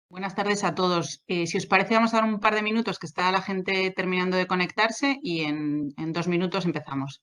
Buenas tardes a todos. Si os parece, vamos a dar un par de minutos que está la gente terminando de conectarse y en 2 minutos empezamos.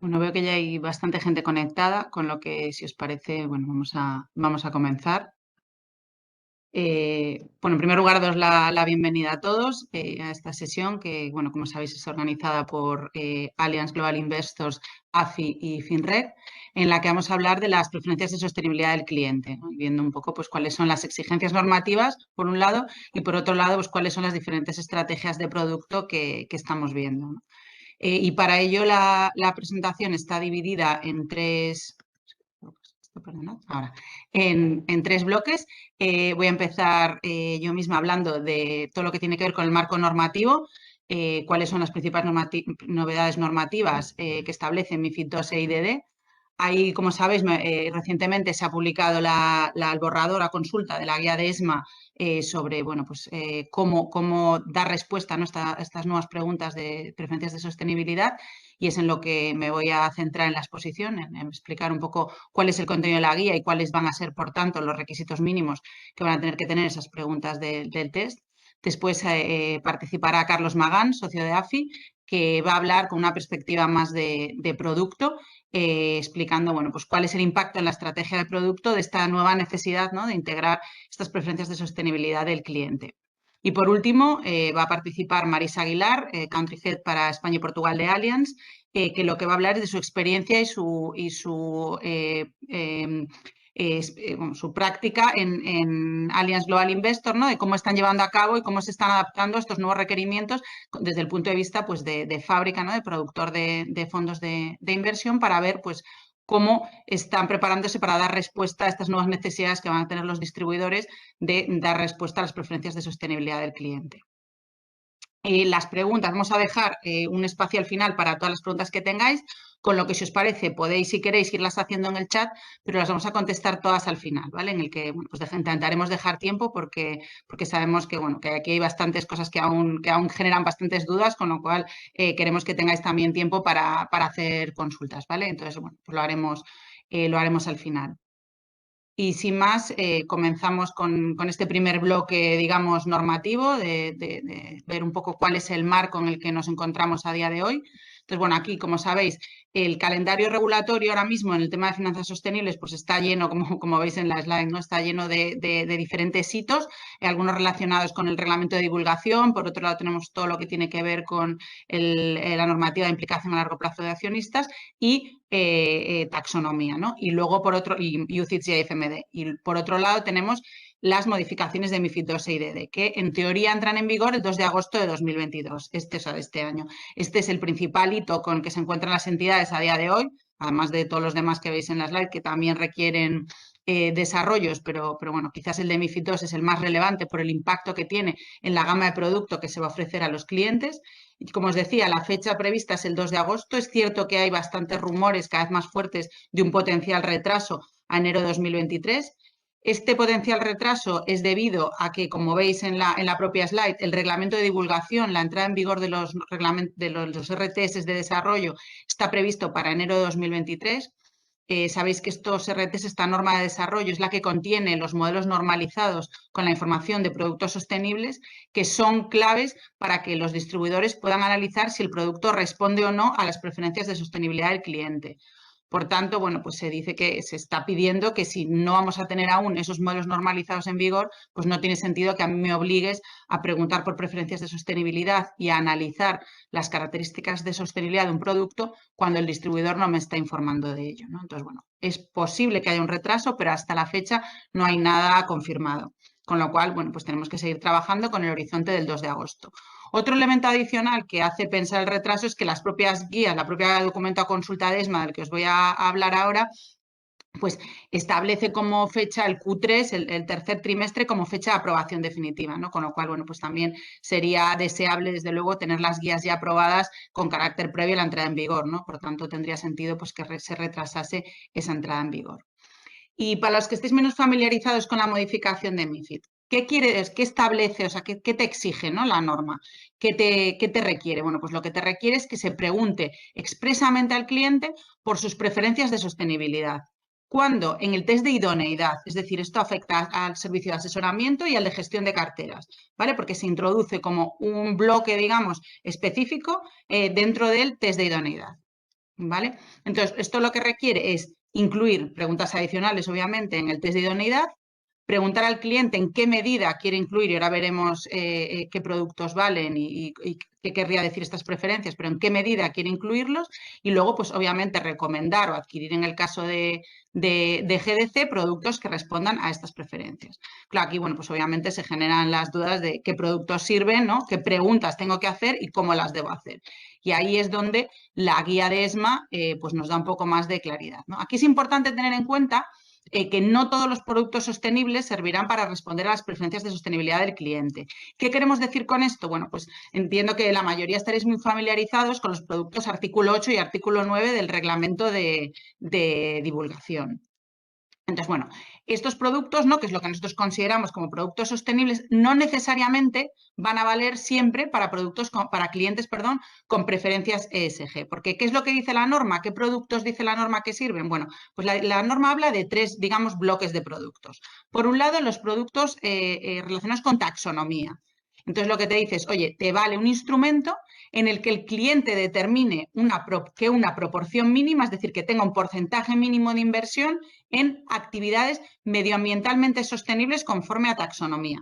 Bueno, veo que ya hay bastante gente conectada, con lo que, si os parece, bueno, vamos a comenzar. Bueno, en primer lugar, daros la bienvenida a todos a esta sesión que, bueno, como sabéis, es organizada por Allianz Global Investors, AFI y FinRed, en la que vamos a hablar de las preferencias de sostenibilidad del cliente, ¿no? Viendo un poco pues, cuáles son las exigencias normativas, por un lado, y por otro lado, pues, cuáles son las diferentes estrategias de producto que estamos viendo, ¿no? Y para ello la presentación está dividida en tres, perdonad, ahora, en tres bloques. Voy a empezar yo misma hablando de todo lo que tiene que ver con el marco normativo, cuáles son las principales novedades normativas que establecen MiFID II e IDD. Ahí, como sabéis, recientemente se ha publicado el borrador a consulta de la guía de ESMA sobre bueno, pues, cómo dar respuesta, ¿no?, a estas nuevas preguntas de preferencias de sostenibilidad, y es en lo que me voy a centrar en la exposición, en explicar un poco cuál es el contenido de la guía y cuáles van a ser, por tanto, los requisitos mínimos que van a tener que tener esas preguntas del test. Después participará Carlos Magán, socio de AFI, que va a hablar con una perspectiva más de producto, explicando bueno, pues cuál es el impacto en la estrategia de producto de esta nueva necesidad, ¿no?, de integrar estas preferencias de sostenibilidad del cliente. Y por último, va a participar Marisa Aguilar, Country Head para España y Portugal de Allianz, que lo que va a hablar es de su experiencia y bueno, su práctica en Allianz Global Investor, ¿no?, de cómo están llevando a cabo y cómo se están adaptando a estos nuevos requerimientos desde el punto de vista pues, de fábrica, ¿no?, de productor de fondos de inversión, para ver pues, cómo están preparándose para dar respuesta a estas nuevas necesidades que van a tener los distribuidores de dar respuesta a las preferencias de sostenibilidad del cliente. Las preguntas, vamos a dejar un espacio al final para todas las preguntas que tengáis, con lo que, si os parece, podéis, si queréis, irlas haciendo en el chat, pero las vamos a contestar todas al final, ¿vale? En el que bueno, pues intentaremos dejar tiempo porque sabemos que, bueno, que aquí hay bastantes cosas que aún generan bastantes dudas, con lo cual queremos que tengáis también tiempo para hacer consultas, ¿vale? Entonces, bueno, pues lo haremos al final. Y sin más, comenzamos con este primer bloque, digamos, normativo, de ver un poco cuál es el marco en el que nos encontramos a día de hoy. Entonces, bueno, aquí, como sabéis, el calendario regulatorio ahora mismo en el tema de finanzas sostenibles pues está lleno, como veis en la slide, ¿no?, está lleno de diferentes hitos, algunos relacionados con el reglamento de divulgación. Por otro lado, tenemos todo lo que tiene que ver con la normativa de implicación a largo plazo de accionistas y taxonomía, ¿no? Y luego, por otro, y UCITS y AFMD. Y por otro lado, tenemos las modificaciones de MiFID II e IDD, que en teoría entran en vigor el 2 de agosto de 2022, este año. Este es el principal hito con el que se encuentran las entidades a día de hoy, además de todos los demás que veis en la slide, que también requieren desarrollos, pero bueno, quizás el de MiFID II es el más relevante por el impacto que tiene en la gama de producto que se va a ofrecer a los clientes. Y como os decía, la fecha prevista es el 2 de agosto. Es cierto que hay bastantes rumores cada vez más fuertes de un potencial retraso a enero de 2023. Este potencial retraso es debido a que, como veis en la propia slide, el reglamento de divulgación, la entrada en vigor de los RTS de desarrollo está previsto para enero de 2023. Sabéis que estos RTS, esta norma de desarrollo, es la que contiene los modelos normalizados con la información de productos sostenibles, que son claves para que los distribuidores puedan analizar si el producto responde o no a las preferencias de sostenibilidad del cliente. Por tanto, bueno, pues se dice que se está pidiendo que si no vamos a tener aún esos modelos normalizados en vigor, pues no tiene sentido que a mí me obligues a preguntar por preferencias de sostenibilidad y a analizar las características de sostenibilidad de un producto cuando el distribuidor no me está informando de ello, ¿no? Entonces, bueno, es posible que haya un retraso, pero hasta la fecha no hay nada confirmado. Con lo cual, bueno, pues tenemos que seguir trabajando con el horizonte del 2 de agosto. Otro elemento adicional que hace pensar el retraso es que las propias guías, la propia documento a consulta de ESMA, del que os voy a hablar ahora, pues establece como fecha el Q3, el tercer trimestre, como fecha de aprobación definitiva, ¿no? Con lo cual, bueno, pues también sería deseable, desde luego, tener las guías ya aprobadas con carácter previo a la entrada en vigor, ¿no? Por tanto, tendría sentido pues que se retrasase esa entrada en vigor. Y para los que estéis menos familiarizados con la modificación de MiFID, ¿qué establece, o sea, qué te exige, ¿no? La norma? ¿Qué te requiere? Bueno, pues lo que te requiere es que se pregunte expresamente al cliente por sus preferencias de sostenibilidad. ¿Cuándo? En el test de idoneidad, es decir, esto afecta al servicio de asesoramiento y al de gestión de carteras, ¿vale? Porque se introduce como un bloque, digamos, específico dentro del test de idoneidad, ¿vale? Entonces, esto lo que requiere es incluir preguntas adicionales, obviamente, en el test de idoneidad, preguntar al cliente en qué medida quiere incluir, y ahora veremos qué productos valen y qué querría decir estas preferencias, pero en qué medida quiere incluirlos, y luego, pues obviamente, recomendar o adquirir, en el caso de GDC, productos que respondan a estas preferencias. Claro, aquí, bueno, pues obviamente se generan las dudas de qué productos sirven, ¿no? Qué preguntas tengo que hacer y cómo las debo hacer. Y ahí es donde la guía de ESMA pues nos da un poco más de claridad, ¿no? Aquí es importante tener en cuenta que no todos los productos sostenibles servirán para responder a las preferencias de sostenibilidad del cliente. ¿Qué queremos decir con esto? Bueno, pues entiendo que la mayoría estaréis muy familiarizados con los productos artículo 8 y artículo 9 del reglamento de divulgación. Entonces, bueno, estos productos, ¿no? Que es lo que nosotros consideramos como productos sostenibles, no necesariamente van a valer siempre para clientes, con preferencias ESG. Porque, ¿qué es lo que dice la norma? ¿Qué productos dice la norma que sirven? Bueno, pues la norma habla de tres, digamos, bloques de productos. Por un lado, los productos relacionados con taxonomía. Entonces, lo que te dice es, oye, te vale un instrumento en el que el cliente determine una proporción mínima, es decir, que tenga un porcentaje mínimo de inversión en actividades medioambientalmente sostenibles conforme a taxonomía,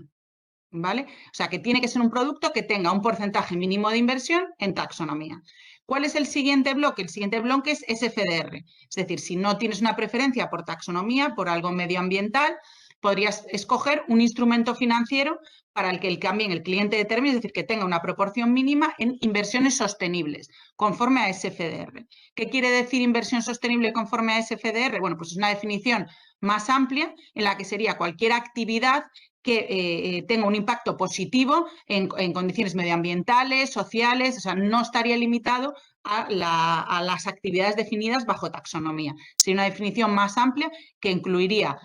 ¿vale? O sea, que tiene que ser un producto que tenga un porcentaje mínimo de inversión en taxonomía. ¿Cuál es el siguiente bloque? El siguiente bloque es SFDR. Es decir, si no tienes una preferencia por taxonomía, por algo medioambiental, podrías escoger un instrumento financiero para el que también el cliente determine, es decir, que tenga una proporción mínima en inversiones sostenibles, conforme a SFDR. ¿Qué quiere decir inversión sostenible conforme a SFDR? Bueno, pues es una definición más amplia en la que sería cualquier actividad que tenga un impacto positivo en condiciones medioambientales, sociales, o sea, no estaría limitado a las actividades definidas bajo taxonomía. Sería una definición más amplia que incluiría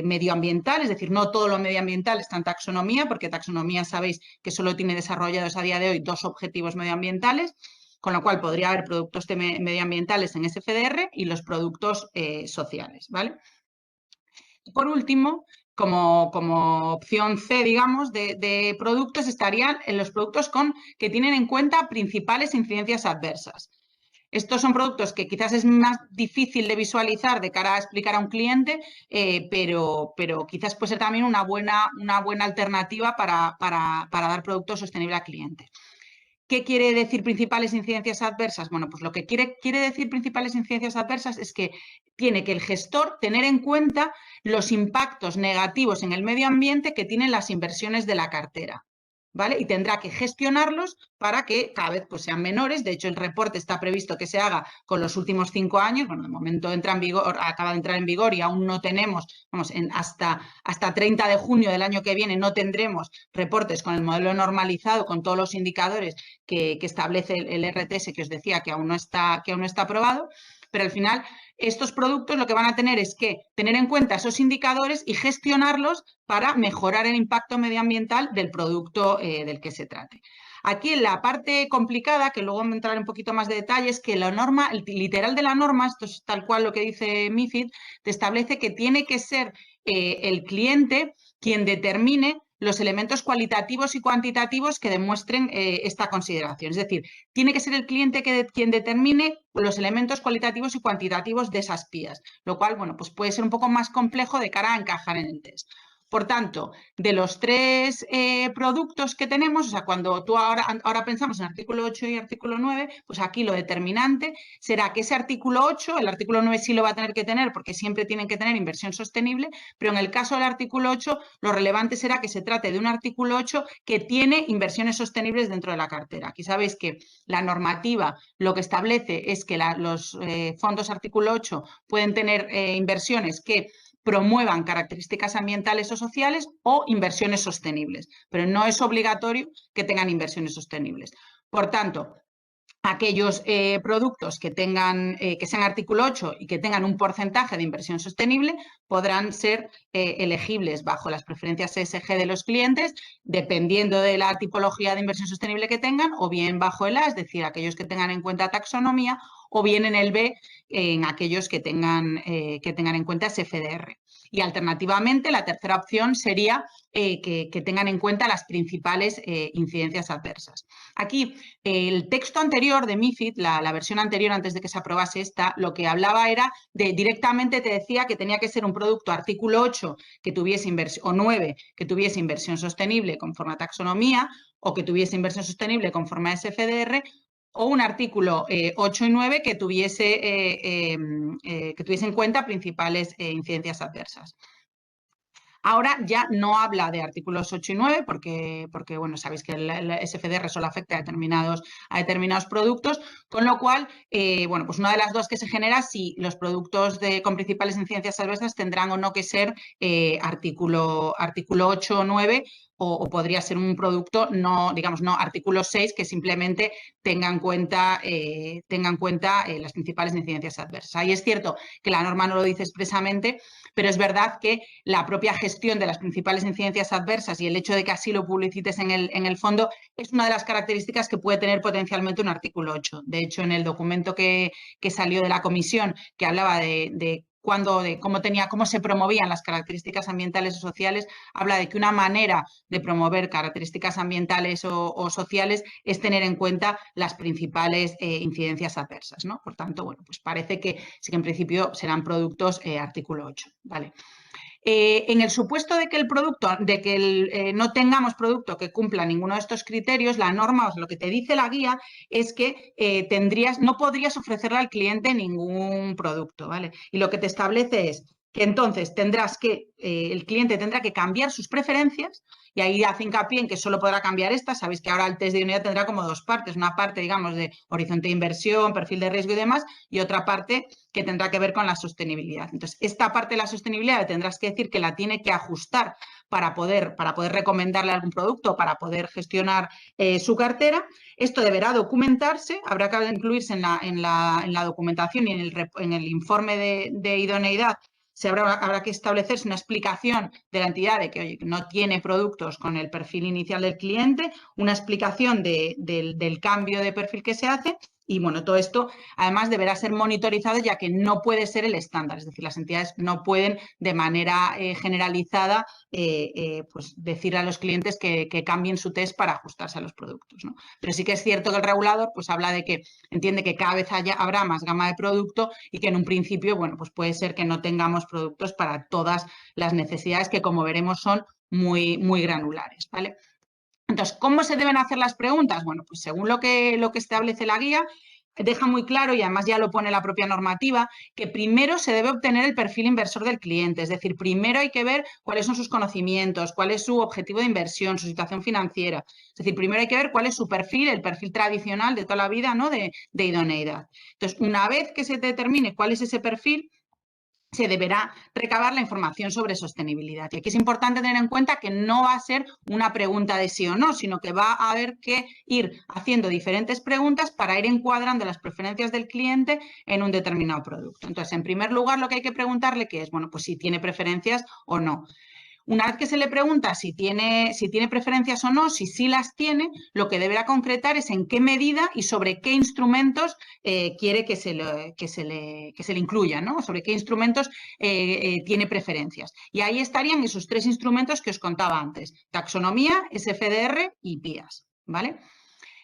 medioambiental, es decir, no todo lo medioambiental está en taxonomía, porque taxonomía sabéis que solo tiene desarrollados a día de hoy 2 objetivos medioambientales, con lo cual podría haber productos medioambientales en SFDR y los productos sociales, ¿vale? Y por último, como opción C, digamos, de productos, estarían en los productos que tienen en cuenta principales incidencias adversas. Estos son productos que quizás es más difícil de visualizar de cara a explicar a un cliente, pero quizás puede ser también una buena alternativa para dar productos sostenibles al cliente. ¿Qué quiere decir principales incidencias adversas? Bueno, pues lo que quiere decir principales incidencias adversas es que tiene que el gestor tener en cuenta los impactos negativos en el medio ambiente que tienen las inversiones de la cartera, ¿vale? Y tendrá que gestionarlos para que cada vez pues, sean menores. De hecho, el reporte está previsto que se haga con los últimos 5 años. Bueno, de momento entra en vigor, acaba de entrar en vigor y aún no tenemos, vamos, hasta 30 de junio del año que viene no tendremos reportes con el modelo normalizado, con todos los indicadores que establece el RTS que os decía que aún no está aprobado. Pero al final estos productos lo que van a tener es que tener en cuenta esos indicadores y gestionarlos para mejorar el impacto medioambiental del producto del que se trate. Aquí en la parte complicada, que luego vamos a entrar un poquito más de detalle, es que la norma, el literal de la norma, esto es tal cual lo que dice MiFID, te establece que tiene que ser el cliente quien determine los elementos cualitativos y cuantitativos que demuestren esta consideración. Es decir, tiene que ser el cliente quien determine los elementos cualitativos y cuantitativos de esas PIAs, lo cual, bueno, pues puede ser un poco más complejo de cara a encajar en el test. Por tanto, de los 3 productos que tenemos, o sea, cuando tú ahora pensamos en artículo 8 y artículo 9, pues aquí lo determinante será que ese artículo 8, el artículo 9 sí lo va a tener que tener porque siempre tienen que tener inversión sostenible, pero en el caso del artículo 8, lo relevante será que se trate de un artículo 8 que tiene inversiones sostenibles dentro de la cartera. Aquí sabéis que la normativa lo que establece es que los fondos artículo 8 pueden tener inversiones que promuevan características ambientales o sociales o inversiones sostenibles, pero no es obligatorio que tengan inversiones sostenibles. Por tanto, aquellos productos que sean artículo 8 y que tengan un porcentaje de inversión sostenible podrán ser elegibles bajo las preferencias ESG de los clientes, dependiendo de la tipología de inversión sostenible que tengan, o bien bajo el A, es decir, aquellos que tengan en cuenta taxonomía, o bien en el B, en aquellos que tengan en cuenta SFDR. Y alternativamente, la tercera opción sería que tengan en cuenta las principales incidencias adversas. Aquí, el texto anterior de MiFID, la versión anterior antes de que se aprobase esta, lo que hablaba era directamente te decía que tenía que ser un producto artículo 8 que tuviese inversión, o 9 que tuviese inversión sostenible conforme a taxonomía, o que tuviese inversión sostenible conforme a SFDR, o un artículo 8 y 9 que tuviese en cuenta principales incidencias adversas. Ahora ya no habla de artículos 8 y 9 porque bueno, sabéis que el SFDR solo afecta a determinados productos, con lo cual, bueno, pues una de las dos que se genera si los productos con principales incidencias adversas tendrán o no que ser artículo 8 o 9 o podría ser un producto no artículo 6 que simplemente tenga en cuenta las principales incidencias adversas. Ahí es cierto que la norma no lo dice expresamente, pero es verdad que la propia gestión de las principales incidencias adversas y el hecho de que así lo publicites en el fondo es una de las características que puede tener potencialmente un artículo 8. De hecho, en el documento que salió de la comisión que hablaba de cómo se promovían las características ambientales o sociales, habla de que una manera de promover características ambientales o sociales es tener en cuenta las principales incidencias adversas, ¿no? Por tanto, bueno, pues parece que sí que en principio serán productos artículo 8, ¿vale? En el supuesto de que no tengamos producto que cumpla ninguno de estos criterios, la norma, o sea, lo que te dice la guía, es que no podrías ofrecerle al cliente ningún producto, ¿vale? Y lo que te establece es que entonces el cliente tendrá que cambiar sus preferencias, y ahí hace hincapié en que solo podrá cambiar estas. Sabéis que ahora el test de idoneidad tendrá como 2 partes, una parte, digamos, de horizonte de inversión, perfil de riesgo y demás, y otra parte que tendrá que ver con la sostenibilidad. Entonces, esta parte de la sostenibilidad le tendrás que decir que la tiene que ajustar para poder recomendarle algún producto, para poder gestionar su cartera. Esto deberá documentarse, habrá que incluirse en la documentación y en el informe de idoneidad. Habrá que establecerse una explicación de la entidad de que, oye, no tiene productos con el perfil inicial del cliente, una explicación del cambio de perfil que se hace. Y bueno, todo esto además deberá ser monitorizado, ya que no puede ser el estándar, es decir, las entidades no pueden de manera generalizada pues decir a los clientes que cambien su test para ajustarse a los productos, ¿no? Pero sí que es cierto que el regulador pues habla de que entiende que cada vez habrá más gama de producto y que en un principio, bueno, pues puede ser que no tengamos productos para todas las necesidades que, como veremos, son muy, muy granulares, ¿vale? Entonces, ¿cómo se deben hacer las preguntas? Bueno, pues según lo que establece la guía, deja muy claro, y además ya lo pone la propia normativa, que primero se debe obtener el perfil inversor del cliente. Es decir, primero hay que ver cuáles son sus conocimientos, cuál es su objetivo de inversión, su situación financiera. Es decir, primero hay que ver cuál es su perfil, el perfil tradicional de toda la vida, ¿no?, de idoneidad. Entonces, una vez que se determine cuál es ese perfil, se deberá recabar la información sobre sostenibilidad. Y aquí es importante tener en cuenta que no va a ser una pregunta de sí o no, sino que va a haber que ir haciendo diferentes preguntas para ir encuadrando las preferencias del cliente en un determinado producto. Entonces, en primer lugar, lo que hay que preguntarle que es, bueno, pues si tiene preferencias o no. Una vez que se le pregunta si tiene preferencias o no, si sí las tiene, lo que deberá concretar es en qué medida y sobre qué instrumentos quiere que se le incluya, ¿no? Sobre qué instrumentos tiene preferencias. Y ahí estarían esos 3 instrumentos que os contaba antes: taxonomía, SFDR y PIAS, ¿vale?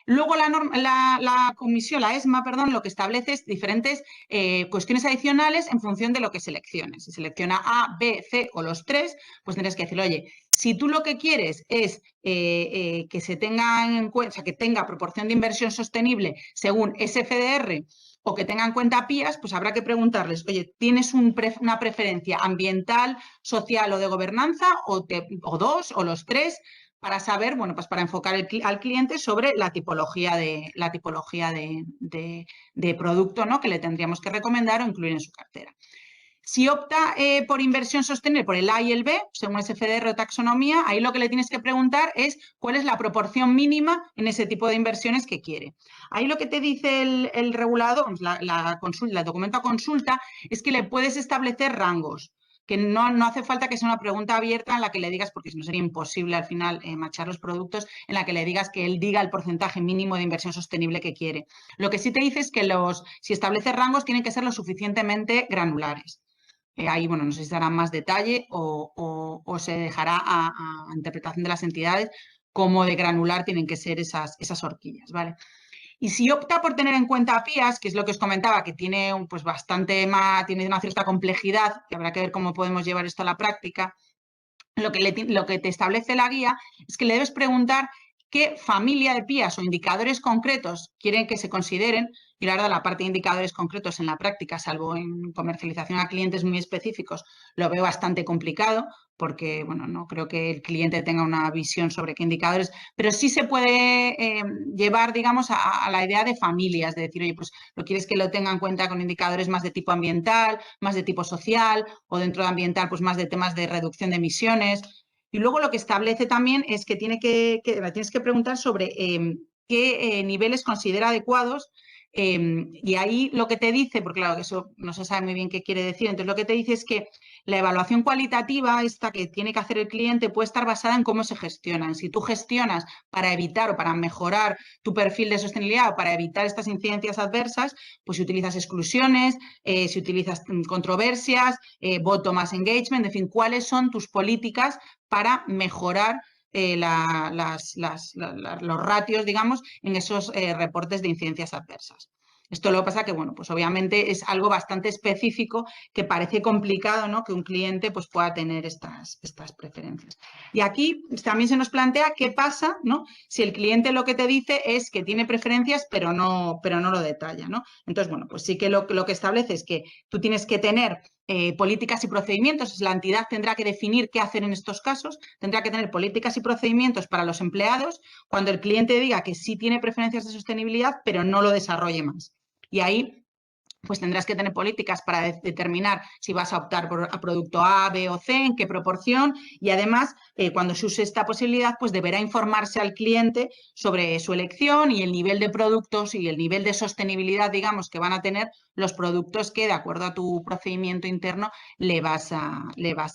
Luego la comisión, la ESMA, perdón, lo que establece es diferentes cuestiones adicionales en función de lo que selecciones. Si selecciona A, B, C o los 3, pues tendrás que decirle, oye, si tú lo que quieres es que se tenga en cuenta, o sea, que tenga proporción de inversión sostenible según SFDR o que tenga en cuenta PIAS, pues habrá que preguntarles, oye, ¿tienes una preferencia ambiental, social o de gobernanza o 2 o los 3? Para saber, bueno, pues para enfocar al cliente sobre la tipología de producto, ¿no?, que le tendríamos que recomendar o incluir en su cartera. Si opta por inversión sostenible, por el A y el B, según SFDR o taxonomía, ahí lo que le tienes que preguntar es cuál es la proporción mínima en ese tipo de inversiones que quiere. Ahí lo que te dice el regulador, el documento a consulta, es que le puedes establecer rangos, que no hace falta que sea una pregunta abierta en la que le digas, porque si no sería imposible al final machar los productos, en la que le digas que él diga el porcentaje mínimo de inversión sostenible que quiere. Lo que sí te dice es que si estableces rangos tienen que ser lo suficientemente granulares. Ahí, bueno, no sé si se dará más detalle o se dejará a interpretación de las entidades cómo de granular tienen que ser esas horquillas, ¿vale? Y si opta por tener en cuenta PIAS, que es lo que os comentaba, que tiene pues bastante más, tiene una cierta complejidad, que habrá que ver cómo podemos llevar esto a la práctica, lo que te establece la guía es que le debes preguntar qué familia de PIAS o indicadores concretos quieren que se consideren. Y la verdad, la parte de indicadores concretos en la práctica, salvo en comercialización a clientes muy específicos, lo veo bastante complicado porque, bueno, no creo que el cliente tenga una visión sobre qué indicadores, pero sí se puede llevar, digamos, a la idea de familias, de decir, oye, pues lo quieres que lo tenga en cuenta con indicadores más de tipo ambiental, más de tipo social, o dentro de ambiental, pues más de temas de reducción de emisiones. Y luego lo que establece también es que tienes que preguntar sobre qué niveles considera adecuados. Y ahí lo que te dice, porque claro, eso no se sabe muy bien qué quiere decir, entonces lo que te dice es que la evaluación cualitativa, esta que tiene que hacer el cliente, puede estar basada en cómo se gestionan. Si tú gestionas para evitar o para mejorar tu perfil de sostenibilidad o para evitar estas incidencias adversas, pues si utilizas exclusiones, si utilizas controversias, bottom-up engagement, en fin, cuáles son tus políticas para mejorar los ratios, digamos, en esos reportes de incidencias adversas. Esto lo que pasa que, bueno, pues obviamente es algo bastante específico que parece complicado, ¿no?, que un cliente pues pueda tener estas preferencias. Y aquí también se nos plantea qué pasa, ¿no?, si el cliente lo que te dice es que tiene preferencias pero no lo detalla, ¿no? Entonces, bueno, pues sí que lo que establece es que tú tienes que tener políticas y procedimientos, la entidad tendrá que definir qué hacer en estos casos, tendrá que tener políticas y procedimientos para los empleados cuando el cliente diga que sí tiene preferencias de sostenibilidad, pero no lo desarrolle más. Y ahí pues tendrás que tener políticas para determinar si vas a optar por a producto A, B o C, en qué proporción, y además, cuando se use esta posibilidad, pues deberá informarse al cliente sobre su elección y el nivel de productos y el nivel de sostenibilidad, digamos, que van a tener los productos que, de acuerdo a tu procedimiento interno, le vas a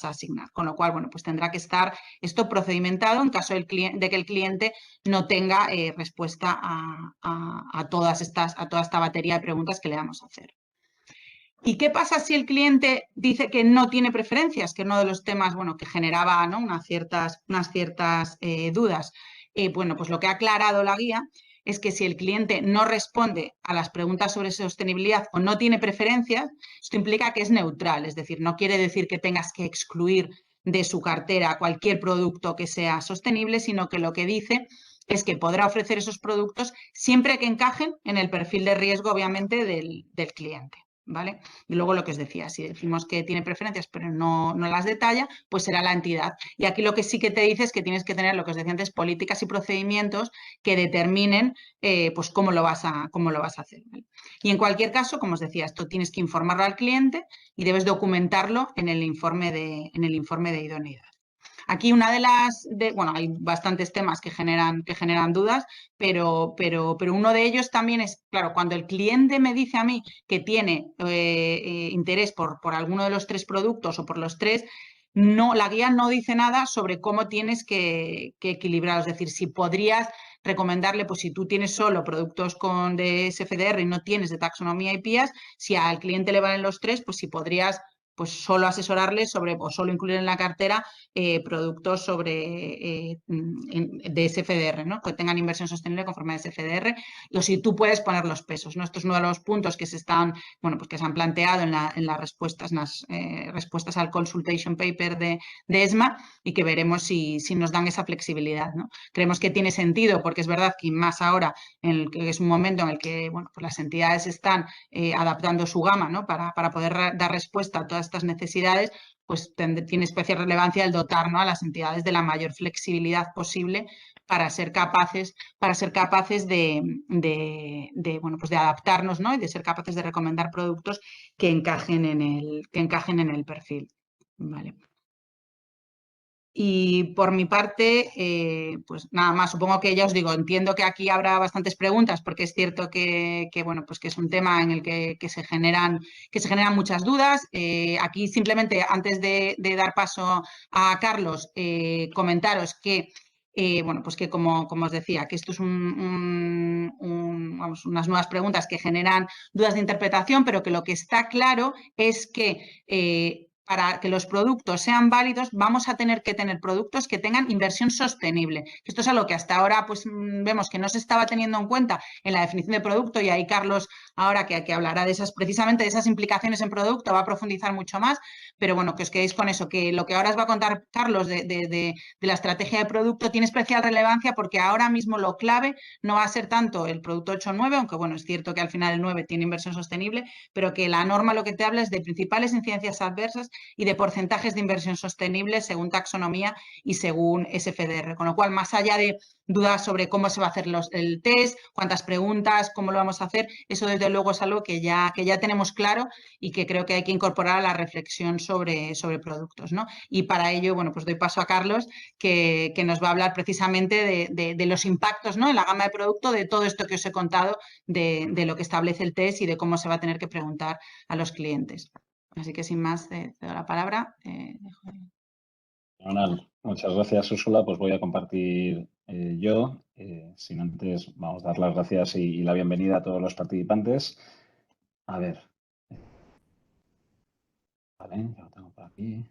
asignar. Con lo cual, bueno, pues tendrá que estar esto procedimentado en caso de que el cliente no tenga respuesta a toda esta batería de preguntas que le vamos a hacer. ¿Y qué pasa si el cliente dice que no tiene preferencias? Que es uno de los temas, bueno, que generaba, ¿no?, unas ciertas dudas. Bueno, pues lo que ha aclarado la guía es que si el cliente no responde a las preguntas sobre sostenibilidad o no tiene preferencias, esto implica que es neutral, es decir, no quiere decir que tengas que excluir de su cartera cualquier producto que sea sostenible, sino que lo que dice es que podrá ofrecer esos productos siempre que encajen en el perfil de riesgo, obviamente, del cliente. ¿Vale? Y luego lo que os decía, si decimos que tiene preferencias pero no las detalla, pues será la entidad. Y aquí lo que sí que te dice es que tienes que tener, lo que os decía antes, políticas y procedimientos que determinen pues cómo lo vas a hacer. ¿Vale? Y en cualquier caso, como os decía, esto tienes que informarlo al cliente y debes documentarlo en el informe de idoneidad. Aquí una de bueno, hay bastantes temas que generan dudas, pero uno de ellos también es, claro, cuando el cliente me dice a mí que tiene interés por alguno de los 3 productos o por los 3, no, la guía no dice nada sobre cómo tienes que equilibrar. Es decir, si podrías recomendarle, pues si tú tienes solo productos de SFDR y no tienes de taxonomía y PIAS, si al cliente le valen los 3, pues si podrías pues solo asesorarles o solo incluir en la cartera productos de SFDR, ¿no? Que tengan inversión sostenible conforme a SFDR, o si tú puedes poner los pesos, ¿no? Esto es uno de los puntos que se han planteado en las respuestas al consultation paper de ESMA y que veremos si nos dan esa flexibilidad, ¿no? Creemos que tiene sentido porque es verdad que más ahora, que es un momento en el que pues las entidades están adaptando su gama, ¿no? para poder dar respuesta a todas estas necesidades, pues tiene especial relevancia el dotar, ¿no? a las entidades de la mayor flexibilidad posible para ser capaces pues de adaptarnos, ¿no? y de ser capaces de recomendar productos que encajen en el perfil. Vale. Y por mi parte, pues nada más, supongo que ya os digo, entiendo que aquí habrá bastantes preguntas porque es cierto bueno, pues que es un tema en el que se generan muchas dudas. Aquí simplemente, antes de dar paso a Carlos, comentaros que bueno, pues que como os decía, que esto es vamos, unas nuevas preguntas que generan dudas de interpretación, pero que lo que está claro es que para que los productos sean válidos, vamos a tener que tener productos que tengan inversión sostenible. Esto es algo que hasta ahora pues, vemos que no se estaba teniendo en cuenta en la definición de producto y ahí Carlos, ahora que hablará precisamente de esas implicaciones en producto, va a profundizar mucho más, pero bueno, que os quedéis con eso, que lo que ahora os va a contar Carlos de la estrategia de producto tiene especial relevancia porque ahora mismo lo clave no va a ser tanto el producto 8 o 9, aunque bueno, es cierto que al final el 9 tiene inversión sostenible, pero que la norma lo que te habla es de principales incidencias adversas y de porcentajes de inversión sostenible según taxonomía y según SFDR. Con lo cual, más allá de dudas sobre cómo se va a hacer el test, cuántas preguntas, cómo lo vamos a hacer, eso desde luego es algo que ya tenemos claro y que creo que hay que incorporar a la reflexión sobre productos, ¿no? Y para ello, bueno, pues doy paso a Carlos, que nos va a hablar precisamente de los impactos, ¿no? en la gama de producto, de todo esto que os he contado, de lo que establece el test y de cómo se va a tener que preguntar a los clientes. Así que sin más, te doy la palabra. Muchas gracias, Úrsula. Pues voy a compartir yo. Sin antes, vamos a dar las gracias y la bienvenida a todos los participantes. A ver. Vale, ya lo tengo por aquí.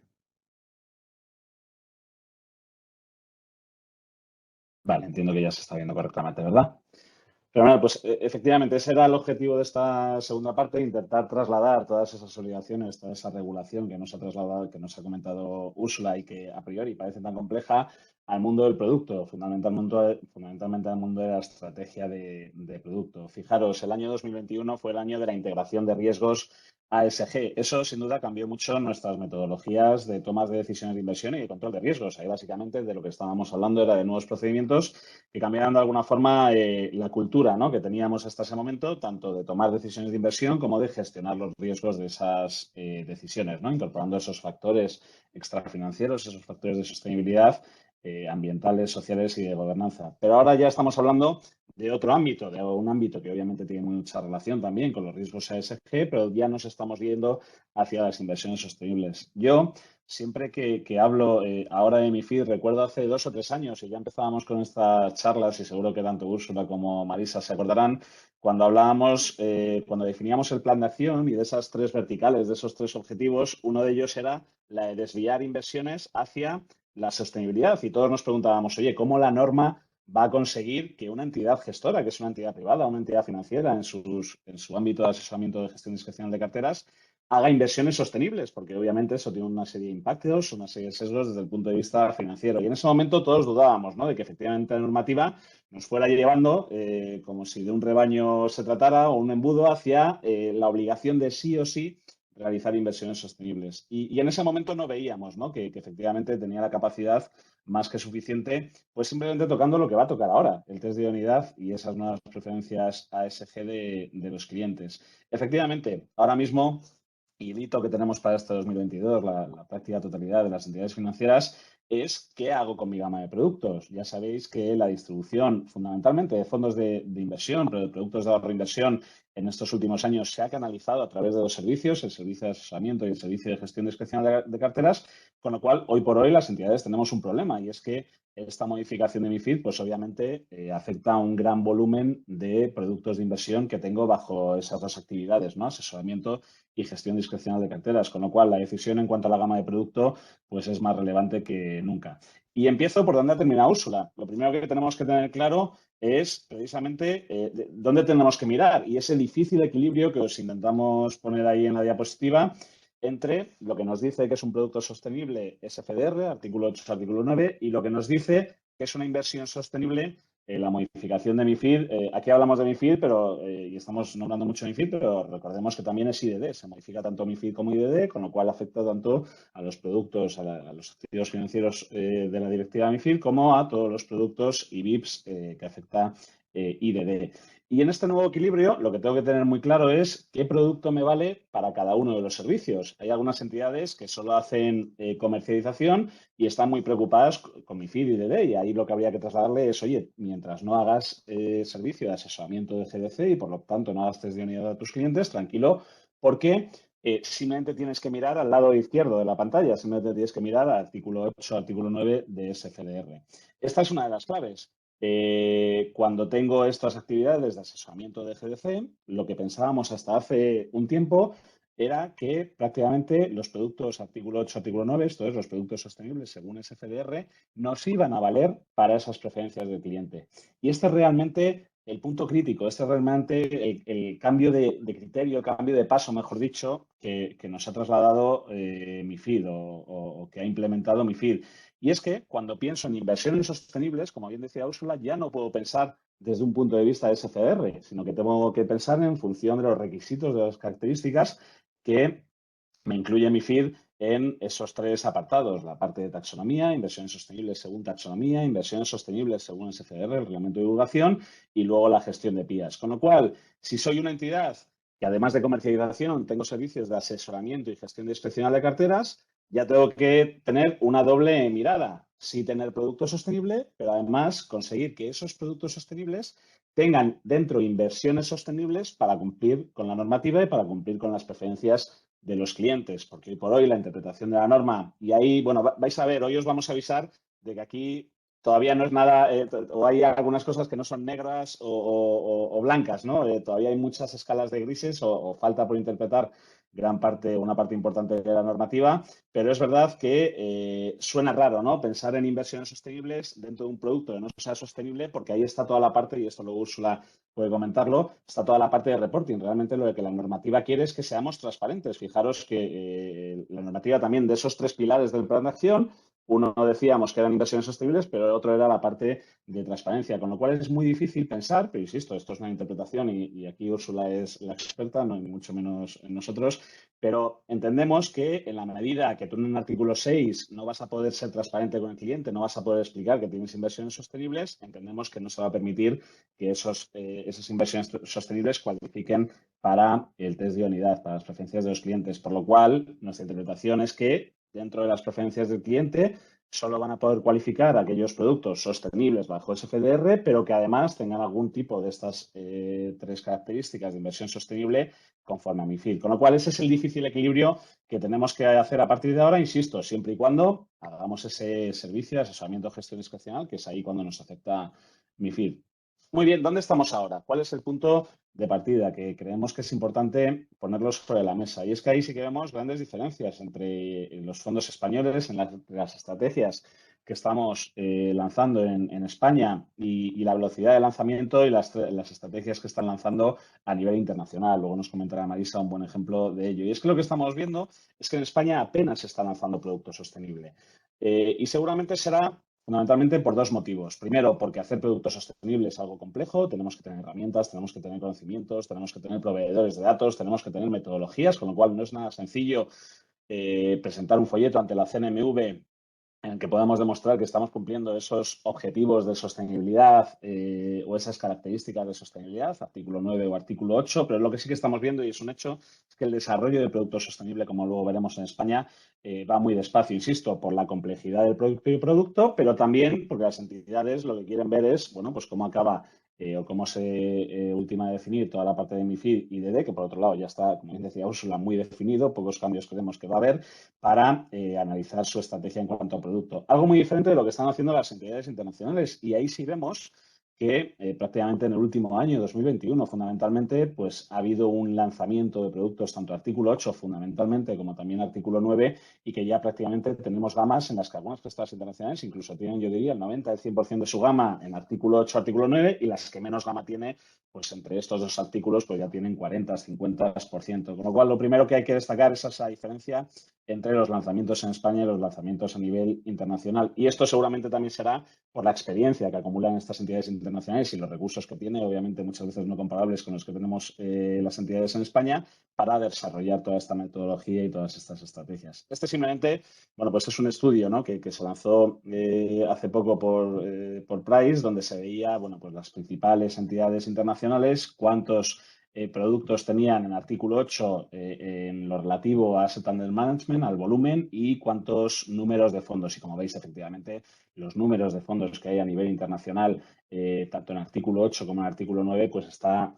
Vale, entiendo que ya se está viendo correctamente, ¿verdad? Pero bueno, pues efectivamente ese era el objetivo de esta segunda parte, intentar trasladar todas esas obligaciones, toda esa regulación que nos ha trasladado, que nos ha comentado Úrsula y que a priori parece tan compleja al mundo del producto, fundamentalmente al mundo de la estrategia de producto. Fijaros, el año 2021 fue el año de la integración de riesgos ASG. Eso, sin duda, cambió mucho nuestras metodologías de tomas de decisiones de inversión y de control de riesgos. Ahí, básicamente, de lo que estábamos hablando era de nuevos procedimientos que cambiaron de alguna forma la cultura, ¿no? que teníamos hasta ese momento, tanto de tomar decisiones de inversión como de gestionar los riesgos de esas decisiones, ¿no? incorporando esos factores extrafinancieros, esos factores de sostenibilidad ambientales, sociales y de gobernanza. Pero ahora ya estamos hablando de otro ámbito, de un ámbito que obviamente tiene mucha relación también con los riesgos ESG, pero ya nos estamos yendo hacia las inversiones sostenibles. Yo, siempre que hablo ahora de MiFID, recuerdo hace 2 o 3 años, y ya empezábamos con estas charlas, y seguro que tanto Úrsula como Marisa se acordarán, cuando hablábamos, cuando definíamos el plan de acción y de esas 3 verticales, de esos 3 objetivos, uno de ellos era la de desviar inversiones hacia la sostenibilidad. Y todos nos preguntábamos, oye, ¿cómo la norma va a conseguir que una entidad gestora, que es una entidad privada, una entidad financiera en su ámbito de asesoramiento de gestión discrecional de carteras, haga inversiones sostenibles, porque obviamente eso tiene una serie de impactos, una serie de sesgos desde el punto de vista financiero. Y en ese momento todos dudábamos, ¿no?, de que efectivamente la normativa nos fuera llevando, como si de un rebaño se tratara o un embudo, hacia la obligación de sí o sí realizar inversiones sostenibles. Y en ese momento no veíamos, ¿no?, que efectivamente tenía la capacidad más que suficiente, pues simplemente tocando lo que va a tocar ahora, el test de idoneidad y esas nuevas preferencias ASG de los clientes. Efectivamente, ahora mismo, y el hito que tenemos para este 2022, la práctica totalidad de las entidades financieras, es qué hago con mi gama de productos. Ya sabéis que la distribución fundamentalmente de fondos de inversión, pero de productos de ahorro e inversión en estos últimos años se ha canalizado a través de dos servicios, el servicio de asesoramiento y el servicio de gestión discrecional de carteras, con lo cual hoy por hoy las entidades tenemos un problema y es que esta modificación de MiFID, pues obviamente afecta a un gran volumen de productos de inversión que tengo bajo esas dos actividades, ¿no?, asesoramiento y gestión discrecional de carteras, con lo cual la decisión en cuanto a la gama de producto pues es más relevante que nunca. Y empiezo por donde ha terminado Úrsula. Lo primero que tenemos que tener claro es precisamente dónde tenemos que mirar y ese difícil equilibrio que os intentamos poner ahí en la diapositiva entre lo que nos dice que es un producto sostenible SFDR, artículo 8, artículo 9, y lo que nos dice que es una inversión sostenible, la modificación de MiFID. Aquí hablamos de MiFID, pero, y estamos nombrando mucho MiFID, pero recordemos que también es IDD. Se modifica tanto MiFID como IDD, con lo cual afecta tanto a los productos, a los activos financieros de la directiva MiFID, como a todos los productos y VIPs que afecta IDD. Y en este nuevo equilibrio, lo que tengo que tener muy claro es qué producto me vale para cada uno de los servicios. Hay algunas entidades que solo hacen comercialización y están muy preocupadas con MiFID y DD, y ahí lo que habría que trasladarle es, oye, mientras no hagas servicio de asesoramiento de GDC y por lo tanto no hagas test de idoneidad a tus clientes, tranquilo, porque simplemente tienes que mirar al lado izquierdo de la pantalla, simplemente tienes que mirar al artículo 8, artículo 9 de SFDR. Esta es una de las claves. Cuando tengo estas actividades de asesoramiento de GDC, lo que pensábamos hasta hace un tiempo era que prácticamente los productos artículo 8, artículo 9, esto es, los productos sostenibles según SFDR, nos iban a valer para esas preferencias del cliente. Y este es realmente el punto crítico, este es realmente el cambio de criterio, el cambio de paso, mejor dicho, que nos ha trasladado MiFID o que ha implementado MiFID. Y es que cuando pienso en inversiones sostenibles, como bien decía Úrsula, ya no puedo pensar desde un punto de vista de SFDR, sino que tengo que pensar en función de los requisitos, de las características que me incluye MiFID en esos tres apartados: la parte de taxonomía, inversiones sostenibles según taxonomía, inversiones sostenibles según SFDR, el reglamento de divulgación, y luego la gestión de PIAs. Con lo cual, si soy una entidad que además de comercialización tengo servicios de asesoramiento y gestión discrecional de carteras, ya tengo que tener una doble mirada. Sí tener producto sostenible, pero además conseguir que esos productos sostenibles tengan dentro inversiones sostenibles para cumplir con la normativa y para cumplir con las preferencias de los clientes, porque hoy por hoy la interpretación de la norma, y ahí, bueno, vais a ver, hoy os vamos a avisar de que aquí todavía no es nada, o hay algunas cosas que no son negras o blancas, ¿no? Todavía hay muchas escalas de grises o falta por interpretar una parte importante de la normativa, pero es verdad que suena raro, ¿no?, pensar en inversiones sostenibles dentro de un producto que no sea sostenible, porque ahí está toda la parte, y esto luego Úrsula puede comentarlo, está toda la parte de reporting. Realmente lo que la normativa quiere es que seamos transparentes. Fijaros que la normativa también de esos tres pilares del plan de acción, uno decíamos que eran inversiones sostenibles, pero el otro era la parte de transparencia, con lo cual es muy difícil pensar, pero insisto, esto es una interpretación y aquí Úrsula es la experta, no, ni mucho menos en nosotros, pero entendemos que en la medida que tú en un artículo 6 no vas a poder ser transparente con el cliente, no vas a poder explicar que tienes inversiones sostenibles, entendemos que no se va a permitir que esas inversiones sostenibles cualifiquen para el test de idoneidad, para las preferencias de los clientes, por lo cual nuestra interpretación es que dentro de las preferencias del cliente solo van a poder cualificar aquellos productos sostenibles bajo SFDR, pero que además tengan algún tipo de estas tres características de inversión sostenible conforme a MiFID. Con lo cual, ese es el difícil equilibrio que tenemos que hacer a partir de ahora, insisto, siempre y cuando hagamos ese servicio de asesoramiento de gestión discrecional, que es ahí cuando nos afecta MiFID. Muy bien, ¿dónde estamos ahora? ¿Cuál es el punto de partida que creemos que es importante ponerlo sobre la mesa? Y es que ahí sí que vemos grandes diferencias entre los fondos españoles en las estrategias que estamos lanzando en España y la velocidad de lanzamiento y las estrategias que están lanzando a nivel internacional. Luego nos comentará Marisa un buen ejemplo de ello. Y es que lo que estamos viendo es que en España apenas se está lanzando producto sostenible. Y seguramente será fundamentalmente por dos motivos. Primero, porque hacer productos sostenibles es algo complejo. Tenemos que tener herramientas, tenemos que tener conocimientos, tenemos que tener proveedores de datos, tenemos que tener metodologías, con lo cual no es nada sencillo presentar un folleto ante la CNMV en el que podamos demostrar que estamos cumpliendo esos objetivos de sostenibilidad o esas características de sostenibilidad, artículo 9 o artículo 8, pero lo que sí que estamos viendo, y es un hecho, es que el desarrollo de producto sostenible, como luego veremos en España, va muy despacio, insisto, por la complejidad del producto, pero también porque las entidades lo que quieren ver es, bueno, pues cómo acaba o cómo se ultima de definir toda la parte de MiFID y DD, que por otro lado ya está, como bien decía Úrsula, muy definido, pocos cambios creemos que va a haber, para analizar su estrategia en cuanto a producto. Algo muy diferente de lo que están haciendo las entidades internacionales. Y ahí sí vemos que prácticamente en el último año, 2021, fundamentalmente, pues ha habido un lanzamiento de productos, tanto artículo 8 fundamentalmente como también artículo 9, y que ya prácticamente tenemos gamas en las que algunas gestoras internacionales incluso tienen, yo diría, el 90, el 100% de su gama en artículo 8, artículo 9, y las que menos gama tiene, pues entre estos dos artículos, pues ya tienen 40, 50%. Con lo cual, lo primero que hay que destacar es esa diferencia entre los lanzamientos en España y los lanzamientos a nivel internacional. Y esto seguramente también será por la experiencia que acumulan estas entidades internacionales y los recursos que tiene, obviamente muchas veces no comparables con los que tenemos las entidades en España, para desarrollar toda esta metodología y todas estas estrategias. Este simplemente, bueno, pues es un estudio, ¿no?, que se lanzó hace poco por Price, donde se veía, bueno, pues las principales entidades internacionales, cuántos productos tenían en artículo 8 en lo relativo a Asset Under Management, al volumen, y cuántos números de fondos. Y como veis, efectivamente, los números de fondos que hay a nivel internacional, tanto en artículo 8 como en artículo 9, pues está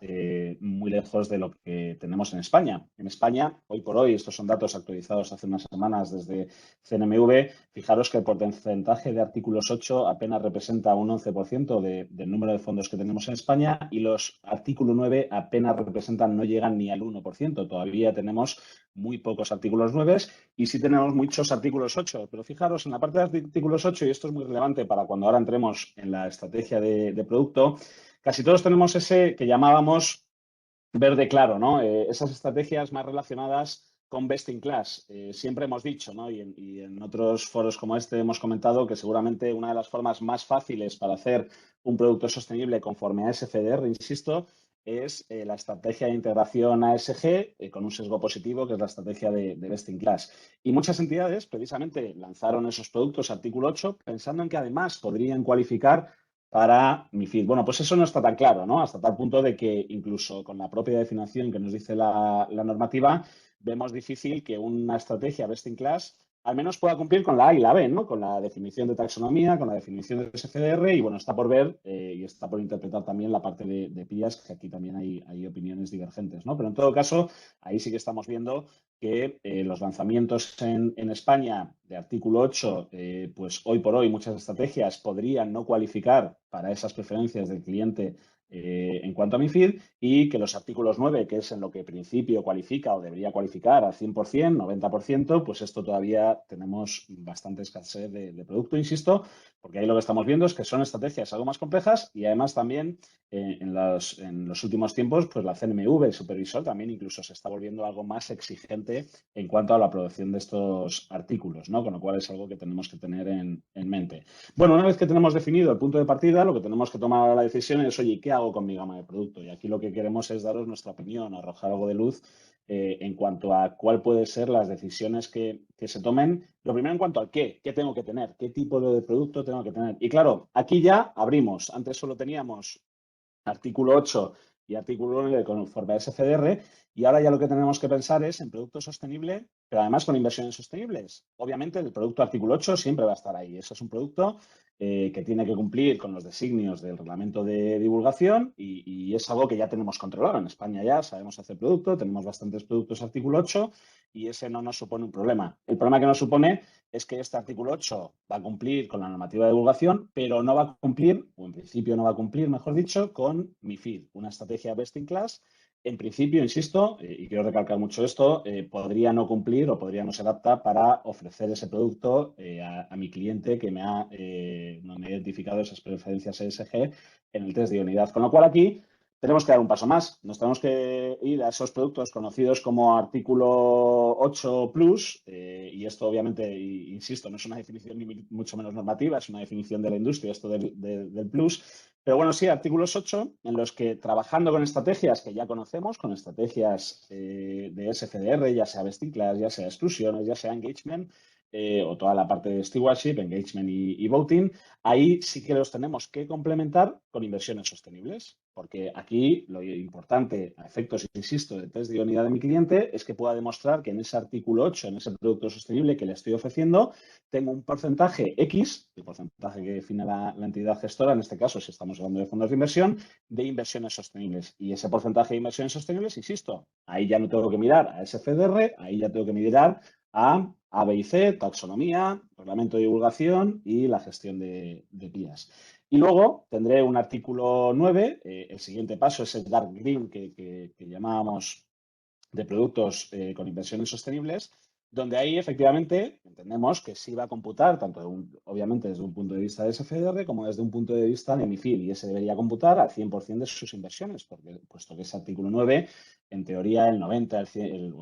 muy lejos de lo que tenemos en España. En España, hoy por hoy, estos son datos actualizados hace unas semanas desde CNMV, fijaros que el porcentaje de artículos 8 apenas representa un 11% del número de fondos que tenemos en España, y los artículos 9 apenas representan, no llegan ni al 1%. Todavía tenemos muy pocos artículos 9 y sí tenemos muchos artículos 8. Pero fijaros, en la parte de artículos 8, y esto es muy relevante para cuando ahora entremos en la estrategia de producto, casi todos tenemos ese que llamábamos verde claro, ¿no? Esas estrategias más relacionadas con best in class. Siempre hemos dicho, ¿no?, y en otros foros como este hemos comentado que seguramente una de las formas más fáciles para hacer un producto sostenible conforme a SFDR, insisto, es la estrategia de integración ASG con un sesgo positivo, que es la estrategia de best in class. Y muchas entidades precisamente lanzaron esos productos artículo 8 pensando en que además podrían cualificar para MiFID. Bueno, pues eso no está tan claro, ¿no? Hasta tal punto de que incluso con la propia definición que nos dice la normativa, vemos difícil que una estrategia best in class al menos pueda cumplir con la A y la B, ¿no?, con la definición de taxonomía, con la definición de SFDR, y bueno, está por ver y está por interpretar también la parte de PIAS, que aquí también hay opiniones divergentes, ¿no? Pero en todo caso, ahí sí que estamos viendo que los lanzamientos en España de artículo 8, pues hoy por hoy muchas estrategias podrían no cualificar para esas preferencias del cliente en cuanto a MiFID, y que los artículos 9, que es en lo que principio cualifica o debería cualificar al 100%, 90%, pues esto todavía tenemos bastante escasez de producto, insisto, porque ahí lo que estamos viendo es que son estrategias algo más complejas, y además también en los últimos tiempos, pues la CNMV, el supervisor, también incluso se está volviendo algo más exigente en cuanto a la producción de estos artículos, ¿no? Con lo cual es algo que tenemos que tener en mente. Bueno, una vez que tenemos definido el punto de partida, lo que tenemos que tomar la decisión es, oye, ¿qué hago con mi gama de producto? Y aquí lo que queremos es daros nuestra opinión, arrojar algo de luz en cuanto a cuál pueden ser las decisiones que se tomen. Lo primero en cuanto al qué tengo que tener, qué tipo de producto tengo que tener. Y claro, aquí ya abrimos. Antes solo teníamos artículo 8 y artículo 9 conforme a SFDR, y ahora ya lo que tenemos que pensar es en producto sostenible, pero además con inversiones sostenibles. Obviamente el producto artículo 8 siempre va a estar ahí. Eso es un producto que tiene que cumplir con los designios del reglamento de divulgación, y es algo que ya tenemos controlado. En España ya sabemos hacer producto, tenemos bastantes productos artículo 8 y ese no nos supone un problema. El problema que nos supone es que este artículo 8 va a cumplir con la normativa de divulgación, pero no va a cumplir, o en principio no va a cumplir, mejor dicho, con MiFID, una estrategia best in class en principio, insisto, y quiero recalcar mucho esto, podría no cumplir o podría no ser apta para ofrecer ese producto a mi cliente que no me ha identificado esas preferencias ESG en el test de idoneidad. Con lo cual aquí tenemos que dar un paso más. Nos tenemos que ir a esos productos conocidos como artículo 8 Plus, y esto obviamente, insisto, no es una definición ni mucho menos normativa, es una definición de la industria, esto del Plus. Pero bueno, sí, artículos 8 en los que trabajando con estrategias que ya conocemos, con estrategias de SFDR, ya sea best in class, ya sea exclusiones, ya sea engagement, o toda la parte de stewardship, engagement y voting, ahí sí que los tenemos que complementar con inversiones sostenibles, porque aquí lo importante, a efectos, insisto, de test de idoneidad de mi cliente, es que pueda demostrar que en ese artículo 8, en ese producto sostenible que le estoy ofreciendo, tengo un porcentaje X, el porcentaje que define la entidad gestora, en este caso, si estamos hablando de fondos de inversión, de inversiones sostenibles. Y ese porcentaje de inversiones sostenibles, insisto, ahí ya no tengo que mirar a SFDR, ahí ya tengo que mirar a B y C, taxonomía, reglamento de divulgación y la gestión de PIAs. Y luego tendré un artículo 9, el siguiente paso es el Dark Green que llamábamos de productos con inversiones sostenibles, donde ahí efectivamente entendemos que sí va a computar, tanto obviamente desde un punto de vista de SFDR como desde un punto de vista de MiFID, y ese debería computar al 100% de sus inversiones, porque puesto que ese artículo 9, en teoría el 90 o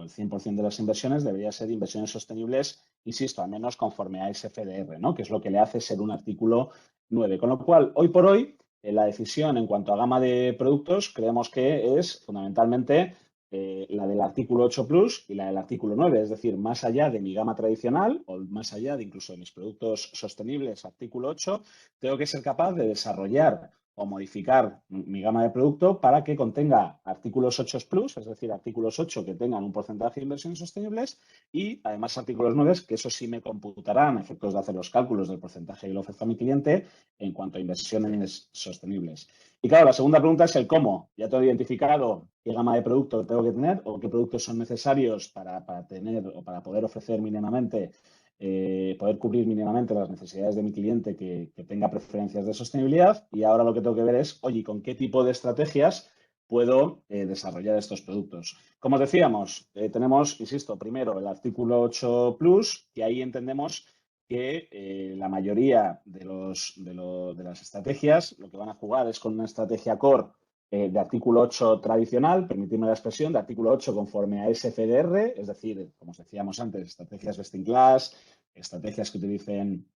el 100% de las inversiones debería ser inversiones sostenibles, insisto, al menos conforme a SFDR, ¿no? Que es lo que le hace ser un artículo 9. Con lo cual, hoy por hoy, la decisión en cuanto a gama de productos creemos que es fundamentalmente la del artículo 8 Plus y la del artículo 9, es decir, más allá de mi gama tradicional o más allá de incluso de mis productos sostenibles, artículo 8, tengo que ser capaz de desarrollar o modificar mi gama de producto para que contenga artículos 8 Plus, es decir, artículos 8 que tengan un porcentaje de inversiones sostenibles y además artículos 9 que eso sí me computarán a efectos de hacer los cálculos del porcentaje que le ofrezco a mi cliente en cuanto a inversiones sostenibles. Y claro, la segunda pregunta es el cómo. Ya tengo identificado qué gama de productos tengo que tener o qué productos son necesarios para tener o para poder ofrecer mínimamente, poder cubrir mínimamente las necesidades de mi cliente que tenga preferencias de sostenibilidad. Y ahora lo que tengo que ver es, oye, ¿con qué tipo de estrategias puedo desarrollar estos productos? Como os decíamos, tenemos, insisto, primero el artículo 8 Plus, que ahí entendemos que la mayoría de las estrategias lo que van a jugar es con una estrategia core de artículo 8 tradicional, permitidme la expresión, de artículo 8 conforme a SFDR, es decir, como os decíamos antes, estrategias best in class, estrategias que utilicen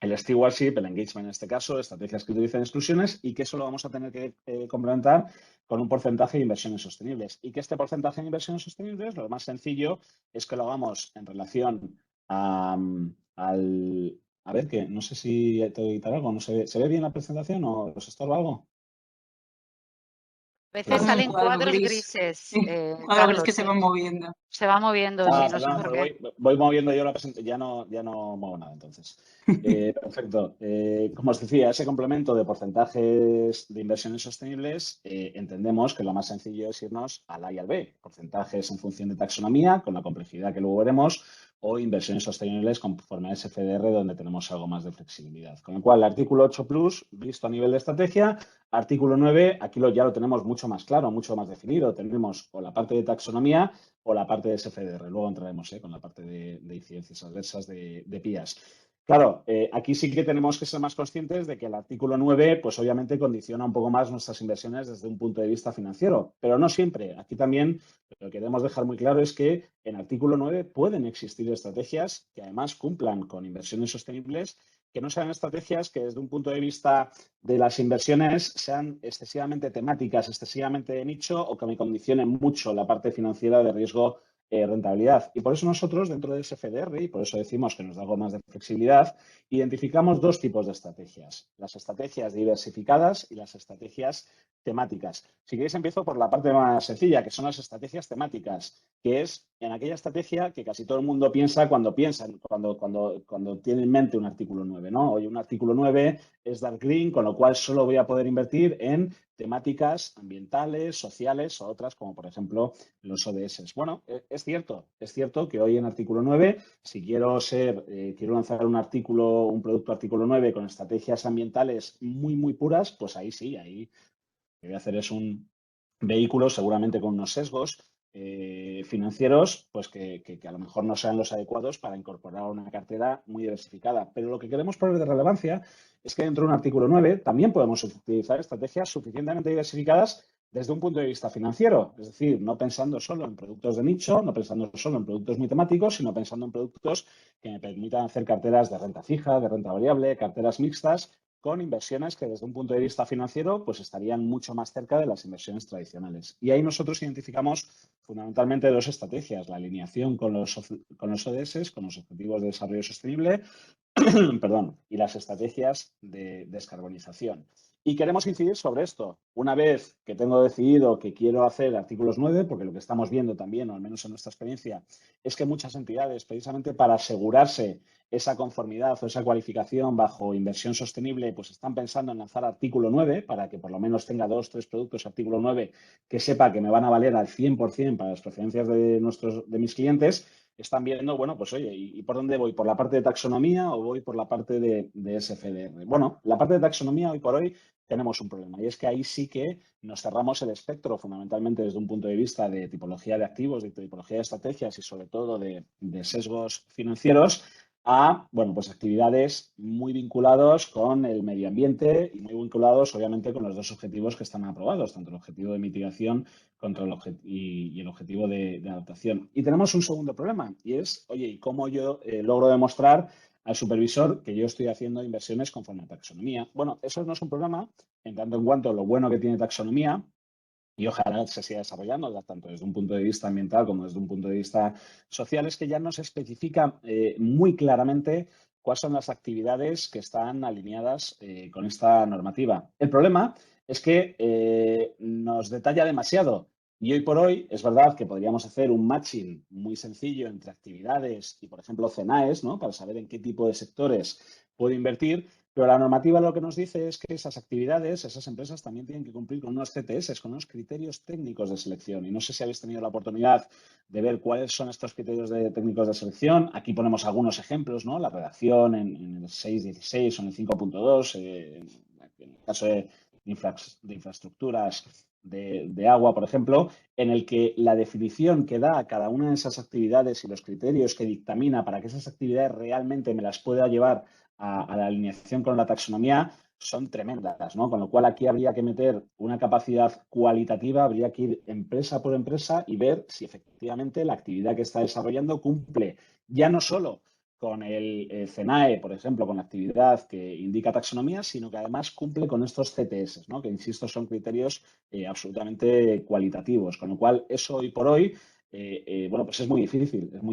el stewardship, el engagement en este caso, estrategias que utilicen exclusiones y que eso lo vamos a tener que complementar con un porcentaje de inversiones sostenibles. Y que este porcentaje de inversiones sostenibles, lo más sencillo es que lo hagamos en relación a ver, que no sé si te voy a editar algo, no ¿se ve bien la presentación o os estorba algo? A Está veces como un salen cuadro cuadros gris. grises, Sí, cuadro gris que Carlos, se va moviendo. se va moviendo, sí, no sé Perdón, por pues qué. voy moviendo yo la presentación, ya no muevo nada entonces. Perfecto. Como os decía, ese complemento de porcentajes de inversiones sostenibles, entendemos que lo más sencillo es irnos al A y al B. Porcentajes en función de taxonomía, con la complejidad que luego veremos, o inversiones sostenibles conforme a SFDR, donde tenemos algo más de flexibilidad. Con lo cual, el artículo 8 Plus, visto a nivel de estrategia, artículo 9, aquí ya lo tenemos mucho más claro, mucho más definido. Tenemos o la parte de taxonomía o la parte de SFDR. Luego entraremos con la parte de incidencias adversas de PIAs. Claro, aquí sí que tenemos que ser más conscientes de que el artículo 9, pues obviamente condiciona un poco más nuestras inversiones desde un punto de vista financiero, pero no siempre. Aquí también lo que queremos dejar muy claro es que en artículo 9 pueden existir estrategias que además cumplan con inversiones sostenibles, que no sean estrategias que desde un punto de vista de las inversiones sean excesivamente temáticas, excesivamente de nicho o que me condicionen mucho la parte financiera de riesgo rentabilidad. Y por eso nosotros, dentro de SFDR, y por eso decimos que nos da algo más de flexibilidad, identificamos dos tipos de estrategias. Las estrategias diversificadas y las estrategias temáticas. Si queréis, empiezo por la parte más sencilla, que son las estrategias temáticas, que es en aquella estrategia que casi todo el mundo piensa cuando tiene en mente un artículo 9, ¿no? Oye, un artículo 9 es dark green, con lo cual solo voy a poder invertir en temáticas ambientales, sociales o otras, como por ejemplo los ODS. Bueno, es cierto que hoy en artículo 9, si quiero lanzar un producto artículo 9 con estrategias ambientales muy, muy puras, pues ahí sí, ahí lo que voy a hacer es un vehículos seguramente con unos sesgos financieros, pues que a lo mejor no sean los adecuados para incorporar una cartera muy diversificada. Pero lo que queremos poner de relevancia es que dentro de un artículo 9 también podemos utilizar estrategias suficientemente diversificadas desde un punto de vista financiero, es decir, no pensando solo en productos de nicho, no pensando solo en productos muy temáticos, sino pensando en productos que me permitan hacer carteras de renta fija, de renta variable, carteras mixtas, con inversiones que desde un punto de vista financiero pues estarían mucho más cerca de las inversiones tradicionales. Y ahí nosotros identificamos fundamentalmente dos estrategias, la alineación con los ODS, con los Objetivos de Desarrollo Sostenible, perdón, y las estrategias de descarbonización. Y queremos incidir sobre esto. Una vez que tengo decidido que quiero hacer artículos 9, porque lo que estamos viendo también, o al menos en nuestra experiencia, es que muchas entidades, precisamente para asegurarse esa conformidad o esa cualificación bajo inversión sostenible, pues están pensando en lanzar artículo 9 para que por lo menos tenga 2 o 3 productos artículo 9 que sepa que me van a valer al 100% para las preferencias de mis clientes. Están viendo, bueno, pues oye, ¿y por dónde voy? ¿Por la parte de taxonomía o voy por la parte de SFDR? Bueno, la parte de taxonomía hoy por hoy tenemos un problema y es que ahí sí que nos cerramos el espectro fundamentalmente desde un punto de vista de tipología de activos, de tipología de estrategias y sobre todo de sesgos financieros a, bueno, pues actividades muy vinculados con el medio ambiente y muy vinculados obviamente con los dos objetivos que están aprobados, tanto el objetivo de mitigación contra y el objetivo de adaptación. Y tenemos un segundo problema y es, oye, ¿y cómo yo logro demostrar al supervisor que yo estoy haciendo inversiones conforme a taxonomía? Bueno, eso no es un problema en tanto en cuanto lo bueno que tiene taxonomía y ojalá se siga desarrollando, tanto desde un punto de vista ambiental como desde un punto de vista social, es que ya nos especifica muy claramente cuáles son las actividades que están alineadas con esta normativa. El problema es que nos detalla demasiado. Y hoy por hoy es verdad que podríamos hacer un matching muy sencillo entre actividades y, por ejemplo, CENAES, ¿no? Para saber en qué tipo de sectores puedo invertir, pero la normativa lo que nos dice es que esas actividades, esas empresas también tienen que cumplir con unos CTS, con unos criterios técnicos de selección. Y no sé si habéis tenido la oportunidad de ver cuáles son estos criterios técnicos de selección. Aquí ponemos algunos ejemplos, ¿no? La redacción en el 6.16 o en el 5.2, en el caso de infraestructuras de agua, por ejemplo, en el que la definición que da a cada una de esas actividades y los criterios que dictamina para que esas actividades realmente me las pueda llevar a la alineación con la taxonomía son tremendas, ¿no? Con lo cual aquí habría que meter una capacidad cualitativa, habría que ir empresa por empresa y ver si efectivamente la actividad que está desarrollando cumple ya no solo con el CENAE, por ejemplo, con la actividad que indica taxonomía, sino que además cumple con estos CTS, ¿no? Que, insisto, son criterios absolutamente cualitativos. Con lo cual, eso hoy por hoy bueno, pues es muy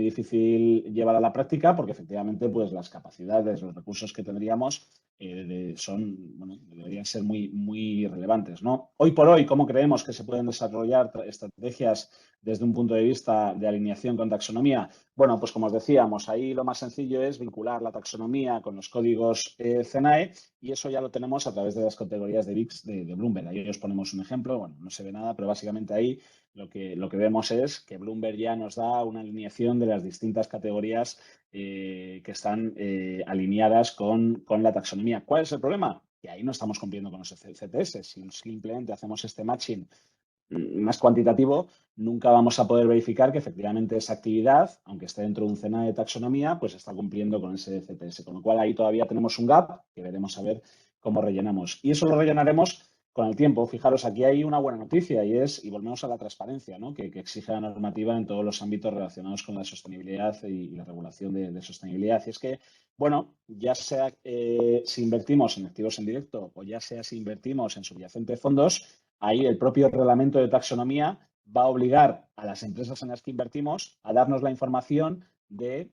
difícil llevar a la práctica porque efectivamente pues las capacidades, los recursos que tendríamos bueno, deberían ser muy relevantes, ¿no? Hoy por hoy, ¿cómo creemos que se pueden desarrollar estrategias desde un punto de vista de alineación con taxonomía? Bueno, pues como os decíamos, ahí lo más sencillo es vincular la taxonomía con los códigos CENAE y eso ya lo tenemos a través de las categorías de VIX de Bloomberg. Ahí os ponemos un ejemplo, bueno, no se ve nada, pero básicamente ahí lo que vemos es que Bloomberg ya nos da una alineación de las distintas categorías que están alineadas con la taxonomía. ¿Cuál es el problema? Que ahí no estamos cumpliendo con los CTS. Si simplemente hacemos este matching más cuantitativo, nunca vamos a poder verificar que efectivamente esa actividad, aunque esté dentro de un CENA de taxonomía, pues está cumpliendo con ese CTS. Con lo cual ahí todavía tenemos un gap que veremos a ver cómo rellenamos. Y eso lo rellenaremos con el tiempo. Fijaros, aquí hay una buena noticia y volvemos a la transparencia, ¿no? que exige la normativa en todos los ámbitos relacionados con la sostenibilidad y la regulación de sostenibilidad. Y es que, bueno, ya sea si invertimos en activos en directo o ya sea si invertimos en subyacente fondos, ahí el propio reglamento de taxonomía va a obligar a las empresas en las que invertimos a darnos la información de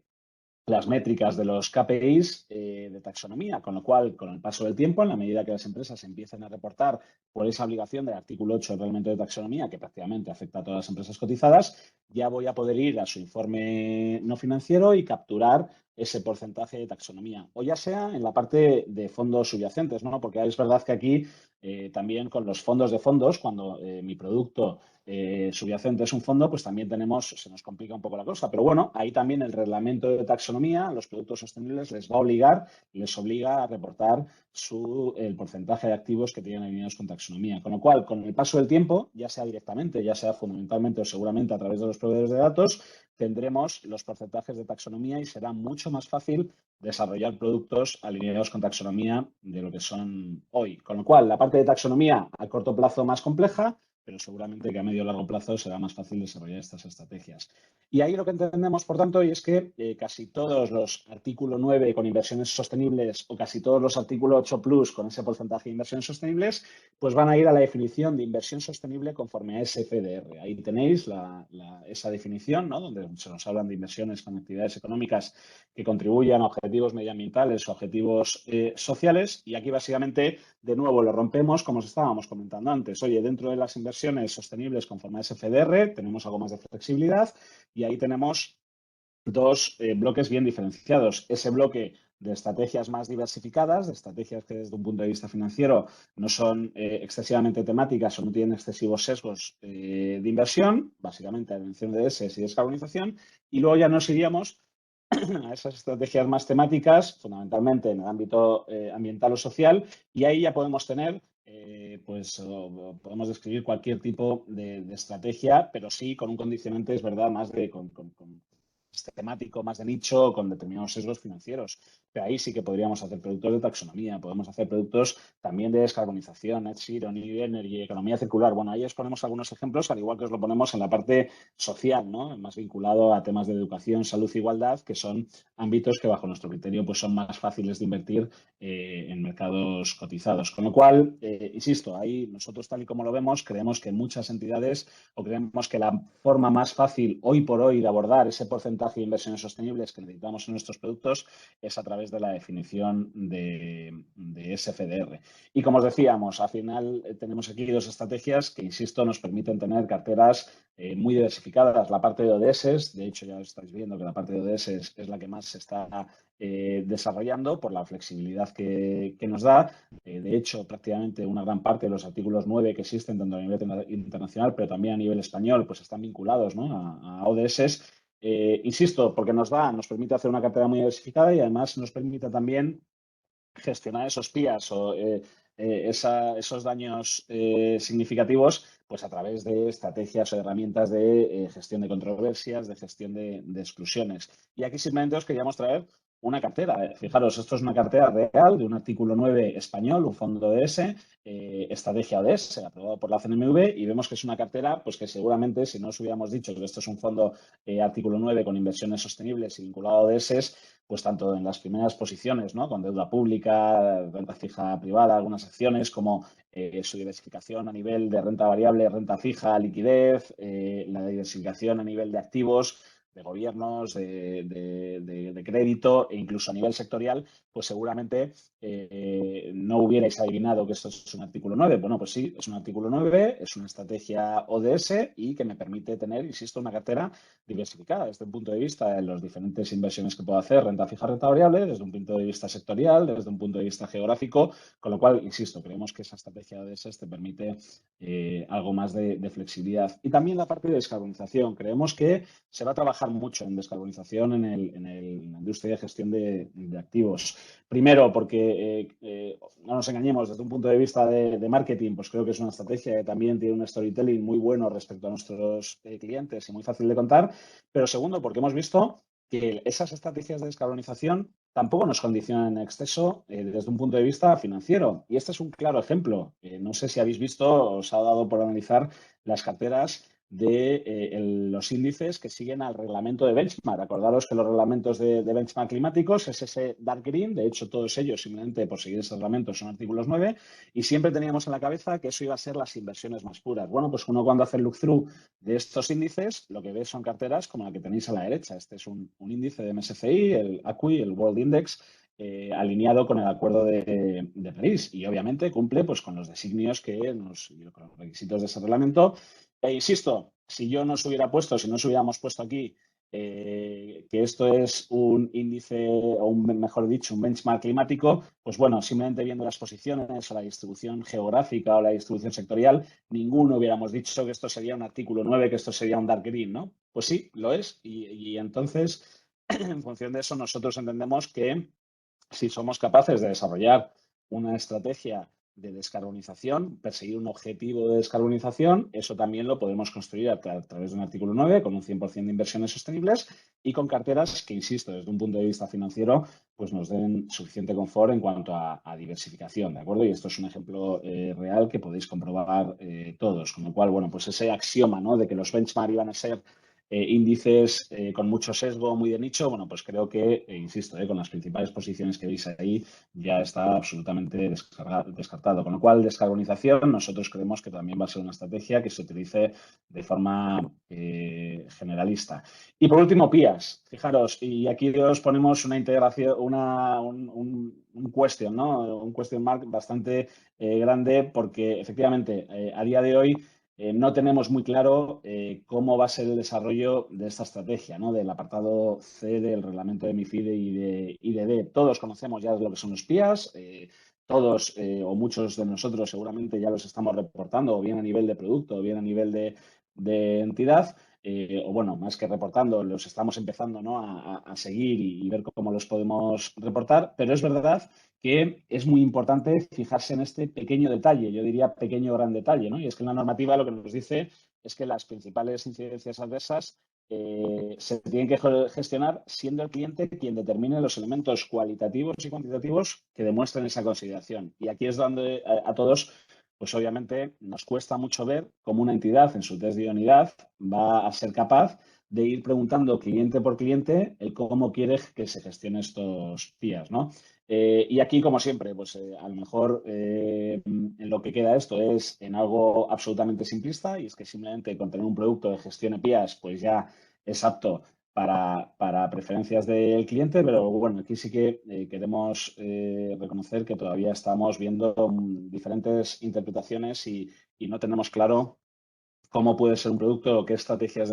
las métricas de los KPIs de taxonomía, con lo cual, con el paso del tiempo, en la medida que las empresas empiecen a reportar por esa obligación del artículo 8 del reglamento de taxonomía, que prácticamente afecta a todas las empresas cotizadas, ya voy a poder ir a su informe no financiero y capturar ese porcentaje de taxonomía. O ya sea en la parte de fondos subyacentes, ¿no? Porque es verdad que aquí también con los fondos de fondos, cuando mi producto subyacente es un fondo, pues también se nos complica un poco la cosa. Pero bueno, ahí también el reglamento de taxonomía, los productos sostenibles, les obliga a reportar el porcentaje de activos que tienen alineados con taxonomía. Con lo cual, con el paso del tiempo, ya sea directamente, ya sea fundamentalmente o seguramente a través de los proveedores de datos, tendremos los porcentajes de taxonomía y será mucho más fácil desarrollar productos alineados con taxonomía de lo que son hoy. Con lo cual, la parte de taxonomía a corto plazo más compleja, pero seguramente que a medio o largo plazo será más fácil desarrollar estas estrategias. Y ahí lo que entendemos, por tanto, es que casi todos los artículo 9 con inversiones sostenibles o casi todos los artículo 8 plus con ese porcentaje de inversiones sostenibles, pues van a ir a la definición de inversión sostenible conforme a SFDR. Ahí tenéis esa definición, ¿no? Donde se nos hablan de inversiones con actividades económicas que contribuyan a objetivos medioambientales o objetivos sociales. Y aquí básicamente, de nuevo, lo rompemos como os estábamos comentando antes. Oye, dentro de las inversiones sostenibles conforme a SFDR tenemos algo más de flexibilidad y ahí tenemos dos bloques bien diferenciados. Ese bloque de estrategias más diversificadas, de estrategias que desde un punto de vista financiero no son excesivamente temáticas o no tienen excesivos sesgos de inversión, básicamente prevención de ESG y descarbonización, y luego ya nos iríamos a esas estrategias más temáticas, fundamentalmente en el ámbito ambiental o social, y ahí ya podemos tener, podemos describir cualquier tipo de estrategia, pero sí con un condicionante, es verdad, más con temático, más de nicho, con determinados sesgos financieros. Pero ahí sí que podríamos hacer productos de taxonomía, podemos hacer productos también de descarbonización, net zero, new energy, economía circular. Bueno, ahí os ponemos algunos ejemplos, al igual que os lo ponemos en la parte social, ¿no? Más vinculado a temas de educación, salud e igualdad, que son ámbitos que bajo nuestro criterio pues son más fáciles de invertir en mercados cotizados. Con lo cual, insisto, ahí nosotros tal y como lo vemos, creemos que muchas entidades o creemos que la forma más fácil hoy por hoy de abordar ese porcentaje de inversiones sostenibles que necesitamos en nuestros productos es a través de la definición de SFDR. Y como os decíamos, al final tenemos aquí dos estrategias que, insisto, nos permiten tener carteras muy diversificadas. La parte de ODS, de hecho ya estáis viendo que la parte de ODS es la que más se está desarrollando por la flexibilidad que nos da. De hecho, prácticamente una gran parte de los artículos 9 que existen tanto a nivel internacional, pero también a nivel español, pues están vinculados, ¿no? a ODS. Insisto, porque nos permite hacer una cartera muy diversificada y además nos permite también gestionar esos PIAs o esos daños significativos pues a través de estrategias o herramientas de gestión de controversias, de gestión de exclusiones. Y aquí simplemente os queríamos traer una cartera. Fijaros, esto es una cartera real de un artículo 9 español, un fondo ODS, estrategia ODS, aprobado por la CNMV, y vemos que es una cartera pues que seguramente, si no os hubiéramos dicho que esto es un fondo artículo 9 con inversiones sostenibles y vinculado a ODS, pues tanto en las primeras posiciones, ¿no? Con deuda pública, renta fija privada, algunas acciones, como su diversificación a nivel de renta variable, renta fija, liquidez, la diversificación a nivel de activos, de gobiernos, de crédito e incluso a nivel sectorial, pues seguramente no hubierais adivinado que esto es un artículo 9. Bueno, pues sí, es un artículo 9, es una estrategia ODS y que me permite tener, insisto, una cartera diversificada desde un punto de vista de las diferentes inversiones que puedo hacer, renta fija, renta variable, desde un punto de vista sectorial, desde un punto de vista geográfico, con lo cual, insisto, creemos que esa estrategia ODS te permite algo más de flexibilidad. Y también la parte de descarbonización. Creemos que se va a trabajar mucho en descarbonización en la industria de gestión de activos. Primero, porque no nos engañemos, desde un punto de vista de marketing, pues creo que es una estrategia que también tiene un storytelling muy bueno respecto a nuestros clientes y muy fácil de contar. Pero segundo, porque hemos visto que esas estrategias de descarbonización tampoco nos condicionan en exceso desde un punto de vista financiero. Y este es un claro ejemplo. No sé si habéis visto, os ha dado por analizar las carteras de los índices que siguen al reglamento de benchmark. Acordaros que los reglamentos de benchmark climáticos es ese dark green, de hecho todos ellos simplemente por seguir ese reglamento son artículos 9 y siempre teníamos en la cabeza que eso iba a ser las inversiones más puras. Bueno, pues uno cuando hace el look-through de estos índices, lo que ve son carteras como la que tenéis a la derecha. Este es un índice de MSCI, el ACWI, el World Index, alineado con el Acuerdo de París y obviamente cumple pues, con los designios y con los requisitos de ese reglamento. E insisto, si no os hubiéramos puesto aquí que esto es un índice, o mejor dicho, un benchmark climático, pues bueno, simplemente viendo las posiciones o la distribución geográfica o la distribución sectorial, ninguno hubiéramos dicho que esto sería un artículo 9, que esto sería un dark green, ¿no? Pues sí, lo es. Y entonces, en función de eso, nosotros entendemos que si somos capaces de desarrollar una estrategia de descarbonización, perseguir un objetivo de descarbonización, eso también lo podemos construir a través de un artículo 9 con un 100% de inversiones sostenibles y con carteras que, insisto, desde un punto de vista financiero, pues nos den suficiente confort en cuanto a diversificación, ¿de acuerdo? Y esto es un ejemplo real que podéis comprobar todos, con lo cual, bueno, pues ese axioma, ¿no?, de que los benchmark iban a ser índices con mucho sesgo, muy de nicho, bueno, pues creo que, insisto, con las principales posiciones que veis ahí ya está absolutamente descartado. Con lo cual, descarbonización, nosotros creemos que también va a ser una estrategia que se utilice de forma generalista. Y por último, PIAS. Fijaros, y aquí os ponemos una integración, un question, ¿no? Un question mark bastante grande porque efectivamente a día de hoy no tenemos muy claro cómo va a ser el desarrollo de esta estrategia, ¿no?, del apartado C del reglamento de MiFID y de IDD. Todos conocemos ya lo que son los PIAs, todos o muchos de nosotros seguramente ya los estamos reportando, o bien a nivel de producto, o bien a nivel de entidad. O bueno, más que reportando, los estamos empezando, ¿no?, a seguir y ver cómo los podemos reportar, pero es verdad que es muy importante fijarse en este pequeño detalle, yo diría pequeño gran detalle, ¿no? Y es que la normativa lo que nos dice es que las principales incidencias adversas se tienen que gestionar siendo el cliente quien determine los elementos cualitativos y cuantitativos que demuestren esa consideración. Y aquí es donde a todos, pues obviamente nos cuesta mucho ver cómo una entidad en su test de idoneidad va a ser capaz de ir preguntando cliente por cliente el cómo quiere que se gestionen estos PIAs, ¿no? Y aquí, como siempre, pues a lo mejor en lo que queda esto es en algo absolutamente simplista, y es que simplemente con tener un producto de gestión de PIAs, pues ya es apto para preferencias del cliente, pero bueno, aquí sí que queremos reconocer que todavía estamos viendo diferentes interpretaciones y no tenemos claro cómo puede ser un producto o qué estrategias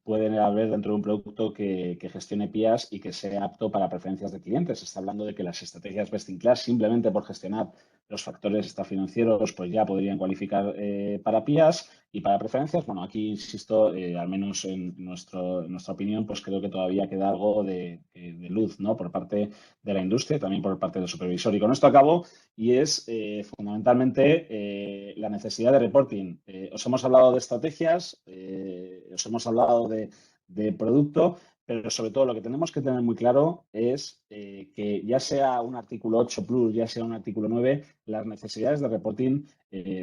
pueden haber dentro de un producto que gestione PIAs y que sea apto para preferencias de clientes. Se está hablando de que las estrategias best in class, simplemente por gestionar los factores financieros, pues ya podrían cualificar para PIAs y para preferencias. Bueno, aquí insisto, al menos en nuestra opinión, pues creo que todavía queda algo de luz, ¿no?, por parte de la industria y también por parte del supervisor. Y con esto acabo, y es fundamentalmente la necesidad de reporting. Os hemos hablado de estrategias, os hemos hablado de producto, pero sobre todo lo que tenemos que tener muy claro es que ya sea un artículo 8 Plus, ya sea un artículo 9, las necesidades de reporting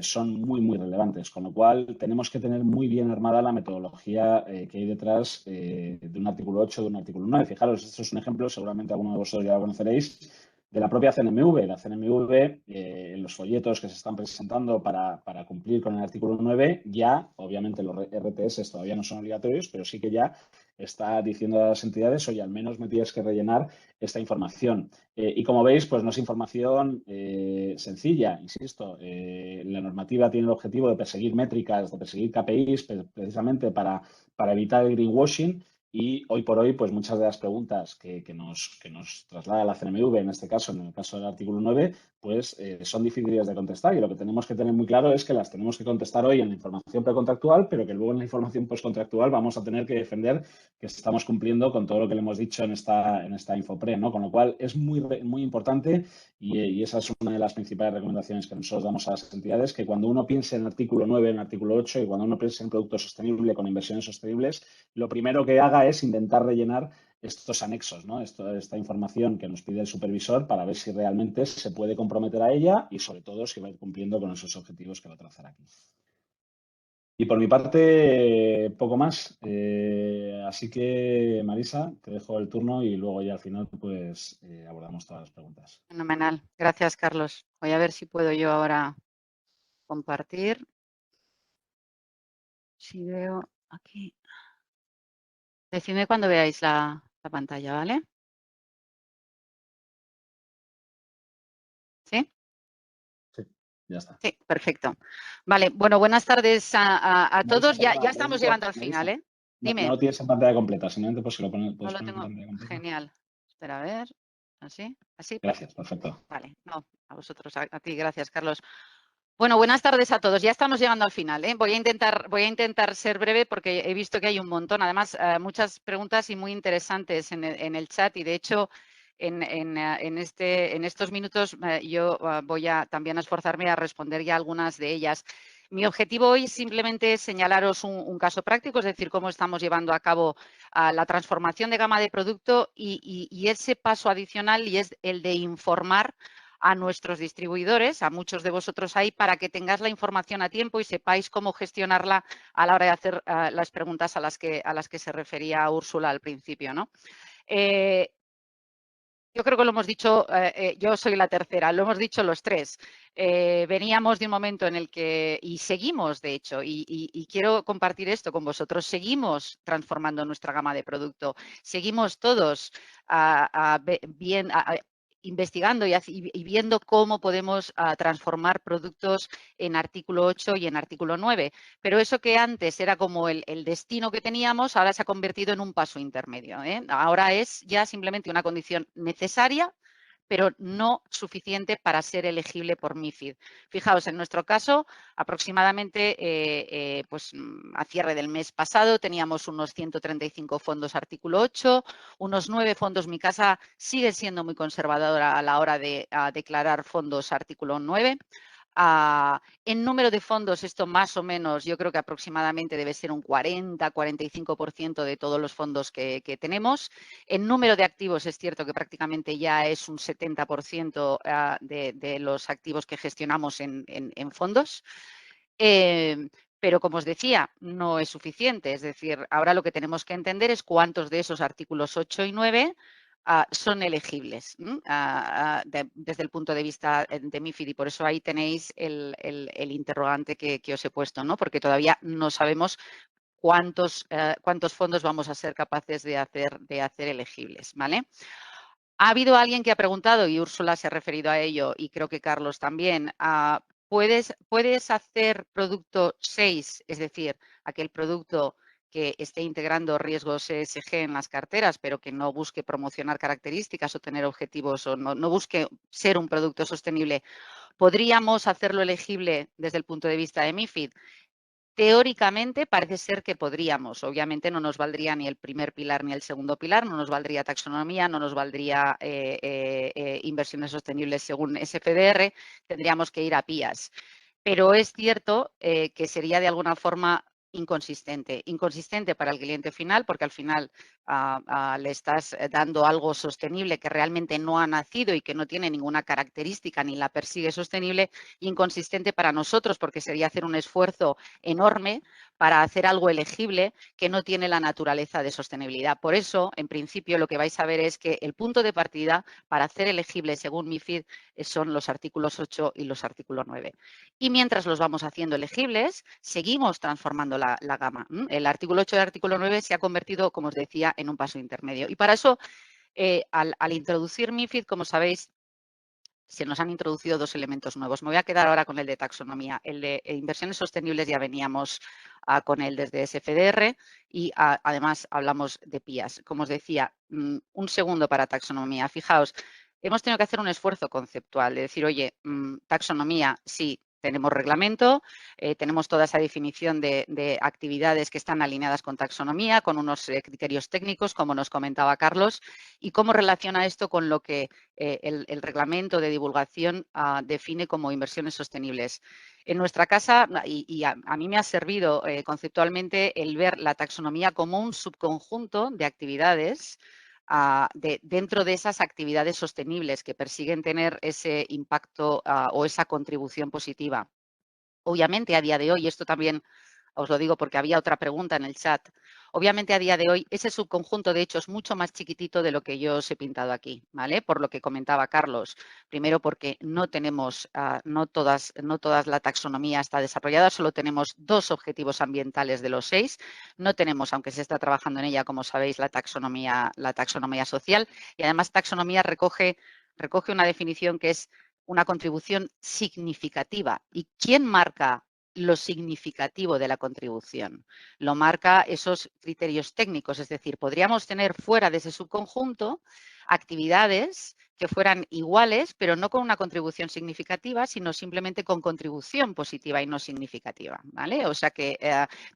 son muy, muy relevantes, con lo cual tenemos que tener muy bien armada la metodología que hay detrás de un artículo 8 o de un artículo 9. Fijaros, esto es un ejemplo, seguramente alguno de vosotros ya lo conoceréis, de la propia CNMV. La CNMV, en los folletos que se están presentando para cumplir con el artículo 9, ya, obviamente los RTS todavía no son obligatorios, pero sí que ya está diciendo a las entidades, oye, al menos me tienes que rellenar esta información. Y como veis, pues no es información sencilla, insisto. La normativa tiene el objetivo de perseguir métricas, de perseguir KPIs, precisamente para evitar el greenwashing. Y hoy por hoy, pues muchas de las preguntas que nos traslada la CNMV, en este caso, en el caso del artículo 9, pues son difíciles de contestar. Y lo que tenemos que tener muy claro es que las tenemos que contestar hoy en la información precontractual, pero que luego en la información postcontractual vamos a tener que defender que estamos cumpliendo con todo lo que le hemos dicho en esta infopre, ¿no? Con lo cual es muy, muy importante y esa es una de las principales recomendaciones que nosotros damos a las entidades, que cuando uno piense en el artículo 9, en el artículo 8 y cuando uno piense en producto sostenible con inversiones sostenibles, lo primero que haga es intentar rellenar estos anexos, ¿no? Esta información que nos pide el supervisor para ver si realmente se puede comprometer a ella y, sobre todo, si va a ir cumpliendo con esos objetivos que va a trazar aquí. Y por mi parte, poco más. Así que, Marisa, te dejo el turno y luego ya al final pues abordamos todas las preguntas. Fenomenal. Gracias, Carlos. Voy a ver si puedo yo ahora compartir. Si veo aquí. Decidme cuando veáis la pantalla, ¿vale? ¿Sí? Sí, ya está. Sí, perfecto. Vale, bueno, buenas tardes a Marisa, todos. Ya perdona, estamos llegando al final, ¿eh? Dime. No lo tienes en pantalla completa, simplemente pues si lo puedes No lo poner en tengo. pantalla completa. Genial. Espera, a ver. ¿Así? ¿Así? Gracias, perfecto. Vale. No, a vosotros, a ti. Gracias, Carlos. Bueno, buenas tardes a todos. Ya estamos llegando al final, ¿eh? Voy a intentar ser breve porque he visto que hay un montón. Además, muchas preguntas y muy interesantes en el chat. Y de hecho, en estos minutos yo voy a también a esforzarme a responder ya algunas de ellas. Mi objetivo hoy simplemente es señalaros un caso práctico, es decir, cómo estamos llevando a cabo la transformación de gama de producto y ese paso adicional y es el de informar a nuestros distribuidores, a muchos de vosotros ahí, para que tengáis la información a tiempo y sepáis cómo gestionarla a la hora de hacer las preguntas a las que se refería Úrsula al principio, ¿no? Yo creo que lo hemos dicho, yo soy la tercera, lo hemos dicho los tres. Veníamos de un momento en el que, y seguimos de hecho, y quiero compartir esto con vosotros, seguimos transformando nuestra gama de producto, seguimos todos investigando y viendo cómo podemos transformar productos en artículo 8 y en artículo 9. Pero eso que antes era como el destino que teníamos, ahora se ha convertido en un paso intermedio, ¿eh? Ahora es ya simplemente una condición necesaria, pero no suficiente para ser elegible por MiFID. Fijaos, en nuestro caso, aproximadamente a cierre del mes pasado teníamos unos 135 fondos artículo 8, unos 9 fondos. Mi casa sigue siendo muy conservadora a la hora de declarar fondos artículo 9. En número de fondos, esto más o menos, yo creo que aproximadamente debe ser un 40-45% de todos los fondos que tenemos. En número de activos es cierto que prácticamente ya es un 70% de los activos que gestionamos en fondos. Pero como os decía, no es suficiente. Es decir, ahora lo que tenemos que entender es cuántos de esos artículos 8 y 9 son elegibles desde el punto de vista de MiFID, y por eso ahí tenéis el interrogante que os he puesto, ¿no? Porque todavía no sabemos cuántos fondos vamos a ser capaces de hacer elegibles, ¿vale? Ha habido alguien que ha preguntado, y Úrsula se ha referido a ello, y creo que Carlos también, ¿puedes hacer producto 6, es decir, aquel producto que esté integrando riesgos ESG en las carteras, pero que no busque promocionar características o tener objetivos o no busque ser un producto sostenible? ¿Podríamos hacerlo elegible desde el punto de vista de MiFID? Teóricamente parece ser que podríamos. Obviamente no nos valdría ni el primer pilar ni el segundo pilar, no nos valdría taxonomía, no nos valdría inversiones sostenibles según SFDR, tendríamos que ir a PIAS. Pero es cierto que sería de alguna forma inconsistente para el cliente final, porque al final le estás dando algo sostenible que realmente no ha nacido y que no tiene ninguna característica ni la persigue sostenible, inconsistente para nosotros, porque sería hacer un esfuerzo enorme para hacer algo elegible que no tiene la naturaleza de sostenibilidad. Por eso, en principio, lo que vais a ver es que el punto de partida para hacer elegible, según MiFID, son los artículos 8 y los artículos 9. Y mientras los vamos haciendo elegibles, seguimos transformando la gama. El artículo 8 y el artículo 9 se ha convertido, como os decía, en un paso intermedio. Y para eso, al introducir MiFID, como sabéis, se nos han introducido dos elementos nuevos. Me voy a quedar ahora con el de taxonomía. El de inversiones sostenibles ya veníamos con él desde SFDR y además hablamos de PIAS. Como os decía, un segundo para taxonomía. Fijaos, hemos tenido que hacer un esfuerzo conceptual de decir, oye, taxonomía, sí, tenemos reglamento, tenemos toda esa definición de actividades que están alineadas con taxonomía, con unos criterios técnicos, como nos comentaba Carlos, y cómo relaciona esto con lo que el reglamento de divulgación define como inversiones sostenibles. En nuestra casa, y a mí me ha servido conceptualmente el ver la taxonomía como un subconjunto de actividades dentro de esas actividades sostenibles que persiguen tener ese impacto o esa contribución positiva. Obviamente, a día de hoy, esto también os lo digo porque había otra pregunta en el chat, obviamente a día de hoy ese subconjunto de hecho es mucho más chiquitito de lo que yo os he pintado aquí, ¿vale? Por lo que comentaba Carlos. Primero porque no tenemos, no todas la taxonomía está desarrollada, solo tenemos 2 objetivos ambientales de los 6. No tenemos, aunque se está trabajando en ella, como sabéis, la taxonomía social, y además taxonomía recoge una definición que es una contribución significativa. ¿Y quién marca lo significativo de la contribución, lo marca esos criterios técnicos, es decir, podríamos tener fuera de ese subconjunto actividades que fueran iguales, pero no con una contribución significativa, sino simplemente con contribución positiva y no significativa, ¿vale? O sea que,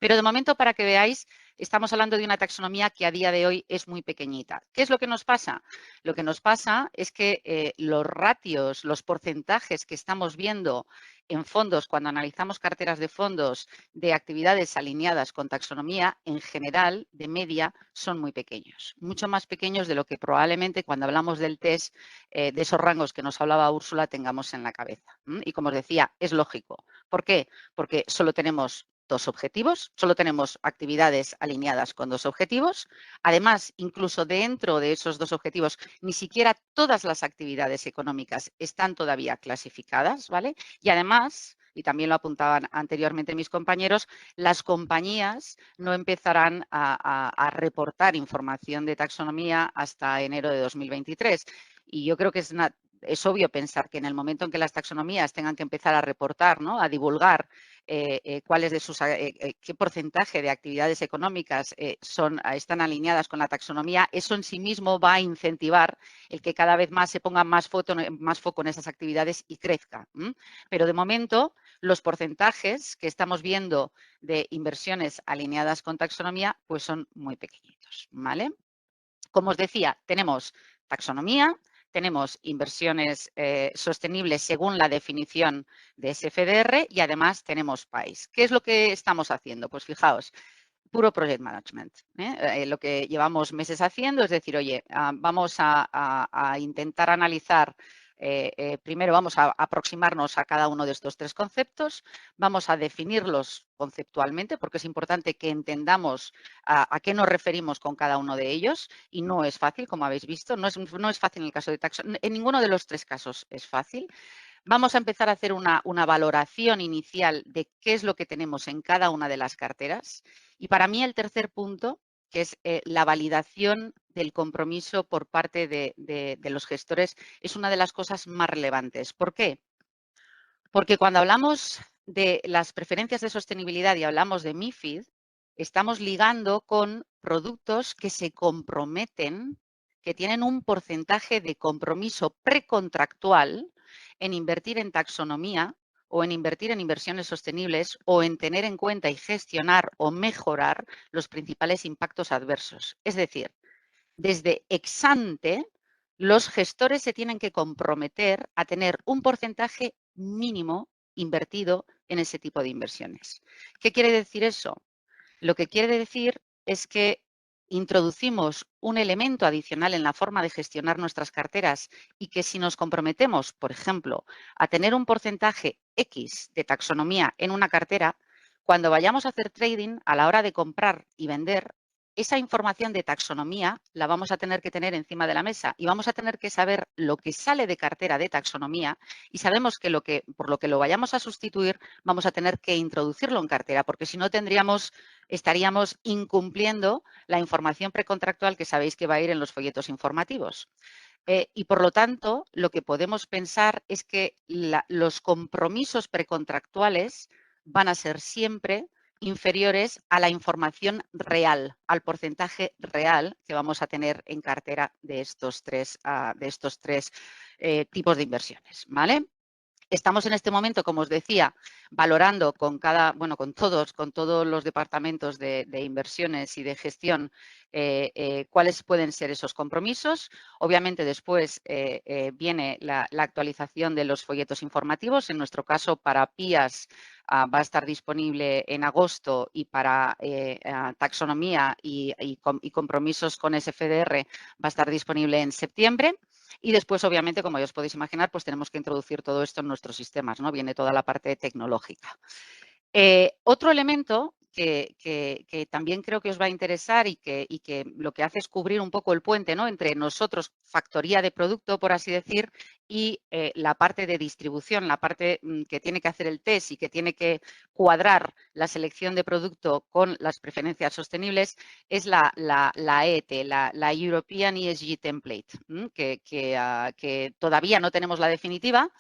pero de momento, para que veáis, estamos hablando de una taxonomía que a día de hoy es muy pequeñita. ¿Qué es lo que nos pasa? Lo que nos pasa es que los ratios, los porcentajes que estamos viendo en fondos, cuando analizamos carteras de fondos de actividades alineadas con taxonomía, en general, de media, son muy pequeños, mucho más pequeños de lo que probablemente cuando hablamos del test, de esos rangos que nos hablaba Úrsula, tengamos en la cabeza. Y como os decía, es lógico. ¿Por qué? Porque solo tenemos dos objetivos, solo tenemos actividades alineadas con dos objetivos. Además, incluso dentro de esos dos objetivos, ni siquiera todas las actividades económicas están todavía clasificadas, ¿vale? Y además, y también lo apuntaban anteriormente mis compañeros, las compañías no empezarán a reportar información de taxonomía hasta enero de 2023. Y yo creo que es obvio pensar que en el momento en que las taxonomías tengan que empezar a reportar, ¿no?, a divulgar cuáles de sus, qué porcentaje de actividades económicas están alineadas con la taxonomía, eso en sí mismo va a incentivar el que cada vez más se ponga más foco en esas actividades y crezca. Pero de momento, los porcentajes que estamos viendo de inversiones alineadas con taxonomía, pues son muy pequeñitos, ¿vale? Como os decía, tenemos taxonomía, tenemos inversiones sostenibles según la definición de SFDR y además tenemos país. ¿Qué es lo que estamos haciendo? Pues fijaos, puro project management. Lo que llevamos meses haciendo es decir, oye, vamos a intentar analizar, primero vamos a aproximarnos a cada uno de estos tres conceptos, vamos a definirlos conceptualmente porque es importante que entendamos a qué nos referimos con cada uno de ellos y no es fácil, como habéis visto, no es fácil en el caso de taxonomía, en ninguno de los tres casos es fácil. Vamos a empezar a hacer una valoración inicial de qué es lo que tenemos en cada una de las carteras. Y para mí el tercer punto, que es la validación del compromiso por parte de los gestores, es una de las cosas más relevantes. ¿Por qué? Porque cuando hablamos de las preferencias de sostenibilidad y hablamos de MiFID, estamos ligando con productos que se comprometen, que tienen un porcentaje de compromiso precontractual en invertir en taxonomía o en invertir en inversiones sostenibles o en tener en cuenta y gestionar o mejorar los principales impactos adversos. Es decir, desde ex ante, los gestores se tienen que comprometer a tener un porcentaje mínimo invertido en ese tipo de inversiones. ¿Qué quiere decir eso? Lo que quiere decir es que introducimos un elemento adicional en la forma de gestionar nuestras carteras y que si nos comprometemos, por ejemplo, a tener un porcentaje X de taxonomía en una cartera, cuando vayamos a hacer trading, a la hora de comprar y vender, esa información de taxonomía la vamos a tener que tener encima de la mesa y vamos a tener que saber lo que sale de cartera de taxonomía y sabemos que por lo que lo vayamos a sustituir vamos a tener que introducirlo en cartera porque si no estaríamos incumpliendo la información precontractual que sabéis que va a ir en los folletos informativos. Y por lo tanto, lo que podemos pensar es que los compromisos precontractuales van a ser siempre inferiores a la información real, al porcentaje real que vamos a tener en cartera de estos tres tipos de inversiones, ¿vale? Estamos en este momento, como os decía, valorando con todos los departamentos de inversiones y de gestión cuáles pueden ser esos compromisos. Obviamente después viene la actualización de los folletos informativos. En nuestro caso, para PIAS va a estar disponible en agosto y para taxonomía y compromisos con SFDR va a estar disponible en septiembre. Y después, obviamente, como ya os podéis imaginar, pues tenemos que introducir todo esto en nuestros sistemas, ¿no? Viene toda la parte tecnológica. Otro elemento que también creo que os va a interesar y que lo que hace es cubrir un poco el puente, ¿no?, entre nosotros, factoría de producto, por así decir, y la parte de distribución, la parte que tiene que hacer el test y que tiene que cuadrar la selección de producto con las preferencias sostenibles, es la ET, la European ESG Template, que todavía no tenemos la definitiva.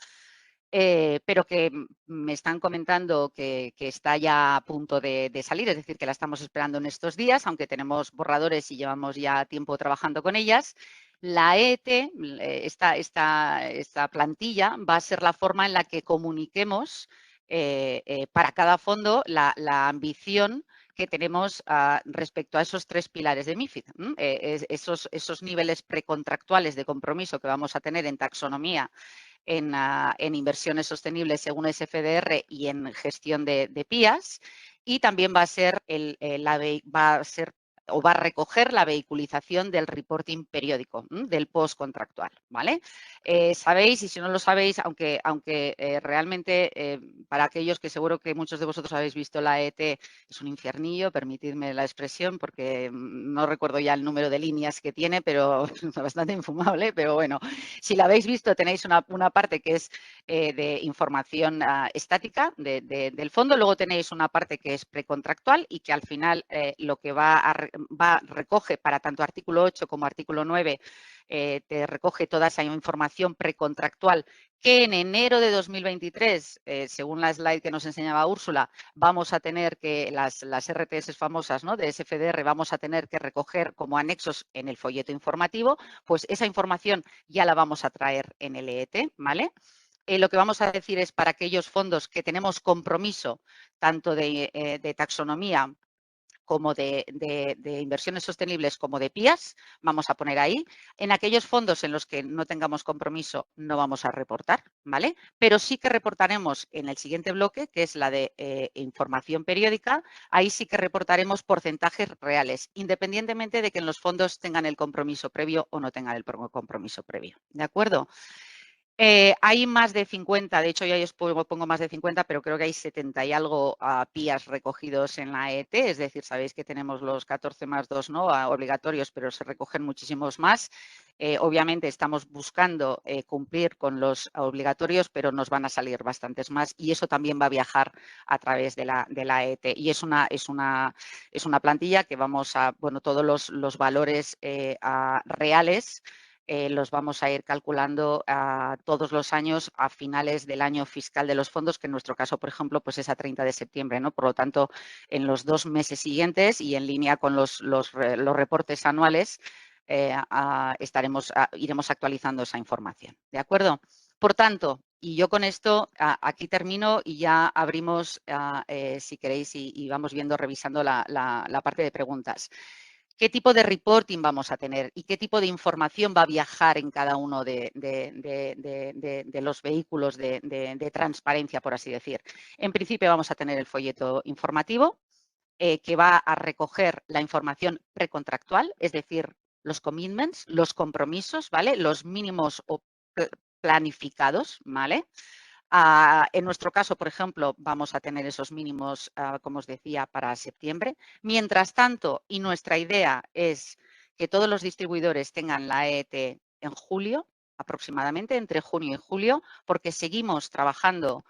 pero que me están comentando que está ya a punto de salir, es decir, que la estamos esperando en estos días, aunque tenemos borradores y llevamos ya tiempo trabajando con ellas. La EET, esta plantilla, va a ser la forma en la que comuniquemos para cada fondo la ambición que tenemos respecto a esos 3 pilares de MiFID. Esos niveles precontractuales de compromiso que vamos a tener en taxonomía, en inversiones sostenibles según SFDR y en gestión de PIAs, y también va a ser va a recoger la vehiculización del reporting periódico, del post-contractual, ¿vale? Sabéis, y si no lo sabéis, aunque realmente para aquellos que seguro que muchos de vosotros habéis visto la ET, es un infiernillo, permitidme la expresión, porque no recuerdo ya el número de líneas que tiene, pero es bastante infumable, pero bueno, si la habéis visto, tenéis una parte que es de información estática del fondo, luego tenéis una parte que es precontractual y que al final lo que recoge para tanto artículo 8 como artículo 9, te recoge toda esa información precontractual que en enero de 2023, según la slide que nos enseñaba Úrsula, vamos a tener que las RTS famosas, ¿no?, de SFDR, vamos a tener que recoger como anexos en el folleto informativo, pues esa información ya la vamos a traer en el EET, ¿vale? Lo que vamos a decir es para aquellos fondos que tenemos compromiso tanto de taxonomía como de inversiones sostenibles como de PIAs, vamos a poner ahí. En aquellos fondos en los que no tengamos compromiso no vamos a reportar, ¿vale? Pero sí que reportaremos en el siguiente bloque, que es la de información periódica, ahí sí que reportaremos porcentajes reales, independientemente de que en los fondos tengan el compromiso previo o no tengan el compromiso previo, ¿de acuerdo? Hay más de 50, de hecho ya os pongo más de 50, pero creo que hay 70 y algo PIAs recogidos en la ET, es decir, sabéis que tenemos los 14 más 2, ¿no?, obligatorios, pero se recogen muchísimos más. Obviamente estamos buscando cumplir con los obligatorios, pero nos van a salir bastantes más y eso también va a viajar a través de la ET. Y es una plantilla que vamos a, bueno, todos los valores reales los vamos a ir calculando todos los años a finales del año fiscal de los fondos, que en nuestro caso, por ejemplo, pues es a 30 de septiembre, ¿no? Por lo tanto, en los 2 meses siguientes y en línea con los reportes anuales, iremos actualizando esa información, ¿de acuerdo? Por tanto, y yo con esto aquí termino y ya abrimos, si queréis, y vamos viendo, revisando la parte de preguntas. ¿Qué tipo de reporting vamos a tener y qué tipo de información va a viajar en cada uno de los vehículos de transparencia, por así decir? En principio vamos a tener el folleto informativo que va a recoger la información precontractual, es decir, los commitments, los compromisos, ¿vale? Los mínimos o planificados, ¿vale? En nuestro caso, por ejemplo, vamos a tener esos mínimos, como os decía, para septiembre. Mientras tanto, y nuestra idea es que todos los distribuidores tengan la EET en julio, aproximadamente, entre junio y julio, porque seguimos trabajando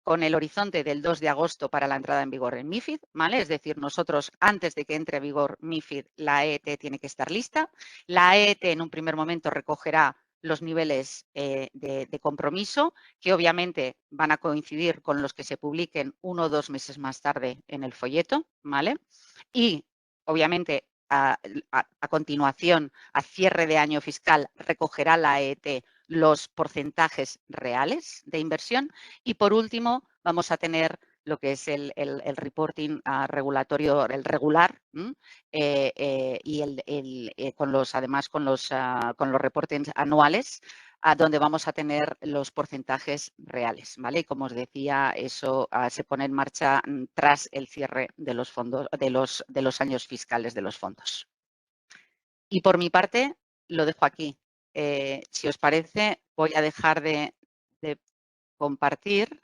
con el horizonte del 2 de agosto para la entrada en vigor en MiFID, ¿vale? Es decir, nosotros, antes de que entre en vigor MiFID, la EET tiene que estar lista. La EET, en un primer momento, recogerá los niveles de compromiso, que obviamente van a coincidir con los que se publiquen 1 o 2 meses más tarde en el folleto, ¿vale? Y, obviamente, a continuación, a cierre de año fiscal, recogerá la EET los porcentajes reales de inversión. Y, por último, vamos a tener lo que es el reporting regulatorio, el regular, y además con los reportes anuales, donde vamos a tener los porcentajes reales, ¿vale? Y como os decía, eso se pone en marcha tras el cierre de los fondos, de los años fiscales de los fondos. Y por mi parte, lo dejo aquí. Si os parece, voy a dejar de compartir.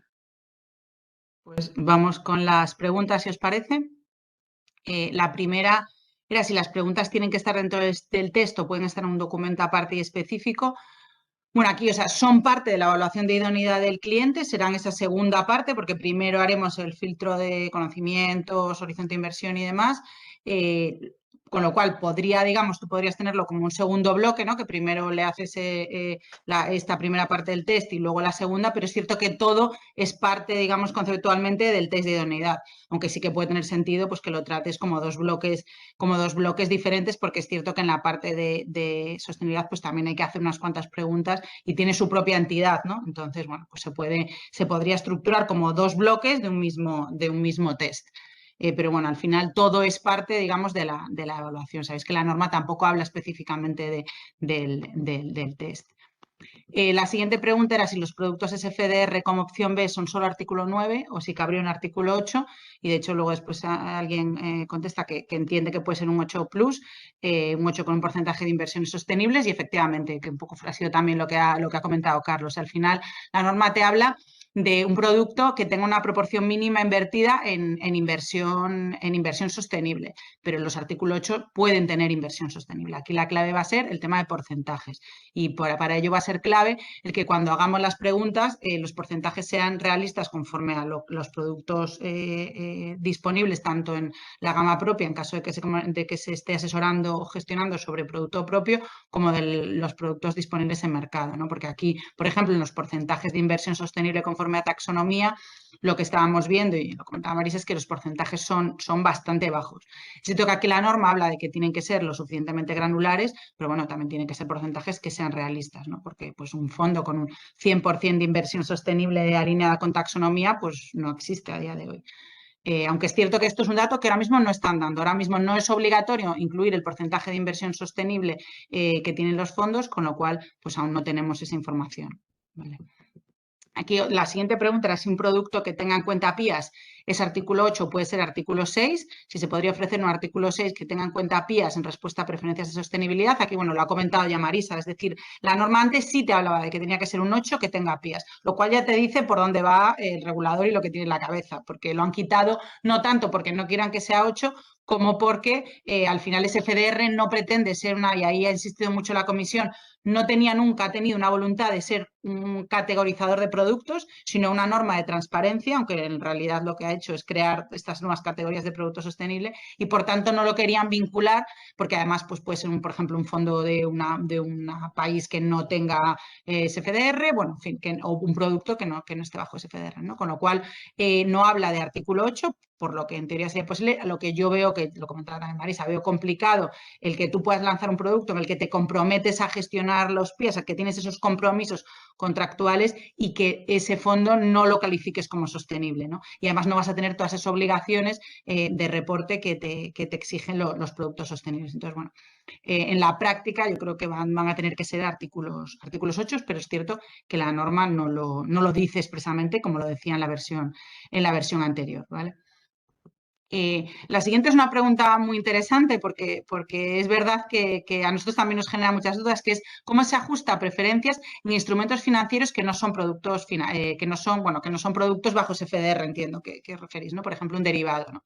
Pues vamos con las preguntas, si os parece. La primera era si las preguntas tienen que estar dentro del texto, pueden estar en un documento aparte y específico. Bueno, aquí, o sea, son parte de la evaluación de idoneidad del cliente, serán esa segunda parte, porque primero haremos el filtro de conocimientos, horizonte de inversión y demás. con lo cual podría, digamos, tú podrías tenerlo como un segundo bloque, ¿no? Que primero le haces esta primera parte del test y luego la segunda, pero es cierto que todo es parte, digamos, conceptualmente del test de idoneidad, aunque sí que puede tener sentido pues que lo trates como dos bloques diferentes, porque es cierto que en la parte de sostenibilidad pues también hay que hacer unas cuantas preguntas y tiene su propia entidad, ¿no? Entonces, bueno, pues se podría estructurar como dos bloques de un mismo test. Pero bueno, al final todo es parte, digamos, de la evaluación. Sabéis que la norma tampoco habla específicamente del test. La siguiente pregunta era si los productos SFDR como opción B son solo artículo 9 o si cabría un artículo 8, y de hecho luego después alguien contesta que entiende que puede ser un 8 plus, un 8 con un porcentaje de inversiones sostenibles, y efectivamente, que un poco ha sido también lo que ha comentado Carlos. Al final la norma te habla de un producto que tenga una proporción mínima invertida en inversión sostenible, pero los artículos 8 pueden tener inversión sostenible. Aquí la clave va a ser el tema de porcentajes, y para ello va a ser clave el que cuando hagamos las preguntas los porcentajes sean realistas conforme a los productos disponibles, tanto en la gama propia, en caso de que se esté asesorando o gestionando sobre producto propio, como de los productos disponibles en mercado, ¿no? Porque aquí, por ejemplo, en los porcentajes de inversión sostenible conforme a taxonomía, lo que estábamos viendo, y lo comentaba Marisa, es que los porcentajes son bastante bajos. Es cierto que aquí la norma habla de que tienen que ser lo suficientemente granulares, pero bueno, también tienen que ser porcentajes que sean realistas, ¿no? Porque pues un fondo con un 100% de inversión sostenible alineada con taxonomía, pues no existe a día de hoy. Aunque es cierto que esto es un dato que ahora mismo no están dando. Ahora mismo no es obligatorio incluir el porcentaje de inversión sostenible que tienen los fondos, con lo cual pues aún no tenemos esa información. ¿Vale? Aquí la siguiente pregunta era si un producto que tenga en cuenta PIAS es artículo 8 o puede ser artículo 6, si se podría ofrecer un artículo 6 que tenga en cuenta PIAS en respuesta a preferencias de sostenibilidad. Aquí, bueno, lo ha comentado ya Marisa, es decir, la norma antes sí te hablaba de que tenía que ser un 8 que tenga PIAS, lo cual ya te dice por dónde va el regulador y lo que tiene en la cabeza, porque lo han quitado no tanto porque no quieran que sea 8, como porque al final ese FDR no pretende ser y ahí ha insistido mucho la comisión, nunca ha tenido una voluntad de ser un categorizador de productos, sino una norma de transparencia, aunque en realidad lo que ha hecho es crear estas nuevas categorías de producto sostenible, y por tanto no lo querían vincular, porque además pues puede ser, por ejemplo, un fondo de un país que no tenga SFDR, bueno, en fin, o un producto que no esté bajo SFDR, ¿no? Con lo cual no habla de artículo 8, por lo que en teoría sería posible. Lo que yo veo, que lo comentaba también Marisa, veo complicado el que tú puedas lanzar un producto en el que te comprometes a gestionar los PIAS, a que tienes esos compromisos contractuales y que ese fondo no lo califiques como sostenible, ¿no? Y además no vas a tener todas esas obligaciones de reporte que te exigen los productos sostenibles. Entonces, bueno, en la práctica yo creo que van a tener que ser artículos 8, pero es cierto que la norma no lo dice expresamente como lo decía en la versión anterior, ¿vale? La siguiente es una pregunta muy interesante porque es verdad que a nosotros también nos genera muchas dudas, que es cómo se ajusta a preferencias en instrumentos financieros que no son productos que no son productos bajo FDR, entiendo que referís, ¿no? Por ejemplo, un derivado, ¿no?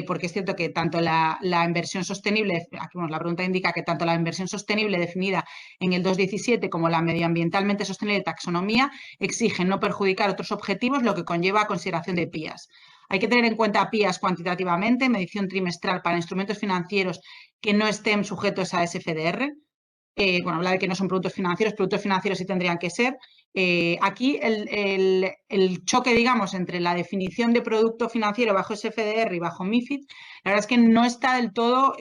Porque es cierto que tanto la inversión sostenible, aquí la pregunta indica que tanto la inversión sostenible definida en el 2.17 como la medioambientalmente sostenible de taxonomía exigen no perjudicar otros objetivos, lo que conlleva a consideración de PIAS. Hay que tener en cuenta PIAS cuantitativamente, medición trimestral para instrumentos financieros que no estén sujetos a SFDR. Habla de que no son productos financieros sí tendrían que ser. Aquí el choque, digamos, entre la definición de producto financiero bajo SFDR y bajo MiFID, la verdad es que no está del todo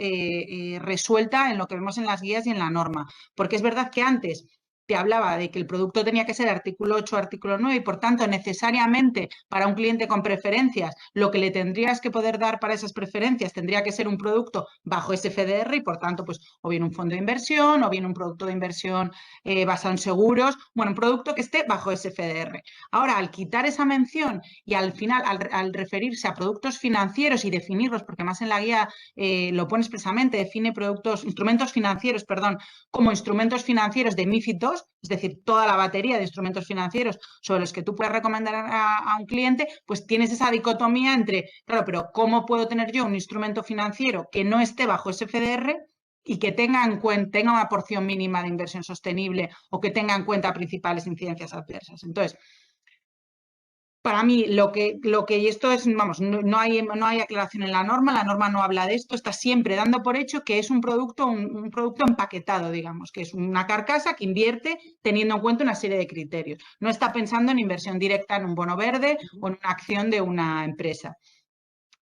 resuelta en lo que vemos en las guías y en la norma, porque es verdad que antes te hablaba de que el producto tenía que ser artículo 8 o artículo 9 y por tanto necesariamente para un cliente con preferencias lo que le tendrías que poder dar para esas preferencias tendría que ser un producto bajo SFDR y por tanto pues o bien un fondo de inversión o bien un producto de inversión basado en seguros, bueno, un producto que esté bajo SFDR. Ahora, al quitar esa mención y al final al referirse a productos financieros y definirlos, porque más en la guía lo pone expresamente, define instrumentos financieros, como instrumentos financieros de MiFID II, es decir, toda la batería de instrumentos financieros sobre los que tú puedes recomendar a un cliente, pues tienes esa dicotomía entre, claro, pero ¿cómo puedo tener yo un instrumento financiero que no esté bajo SFDR y que tenga una porción mínima de inversión sostenible o que tenga en cuenta principales incidencias adversas? Entonces, Para mí, y esto es, vamos, no hay aclaración en la norma no habla de esto, está siempre dando por hecho que es un producto empaquetado, digamos, que es una carcasa que invierte teniendo en cuenta una serie de criterios. No está pensando en inversión directa en un bono verde o en una acción de una empresa.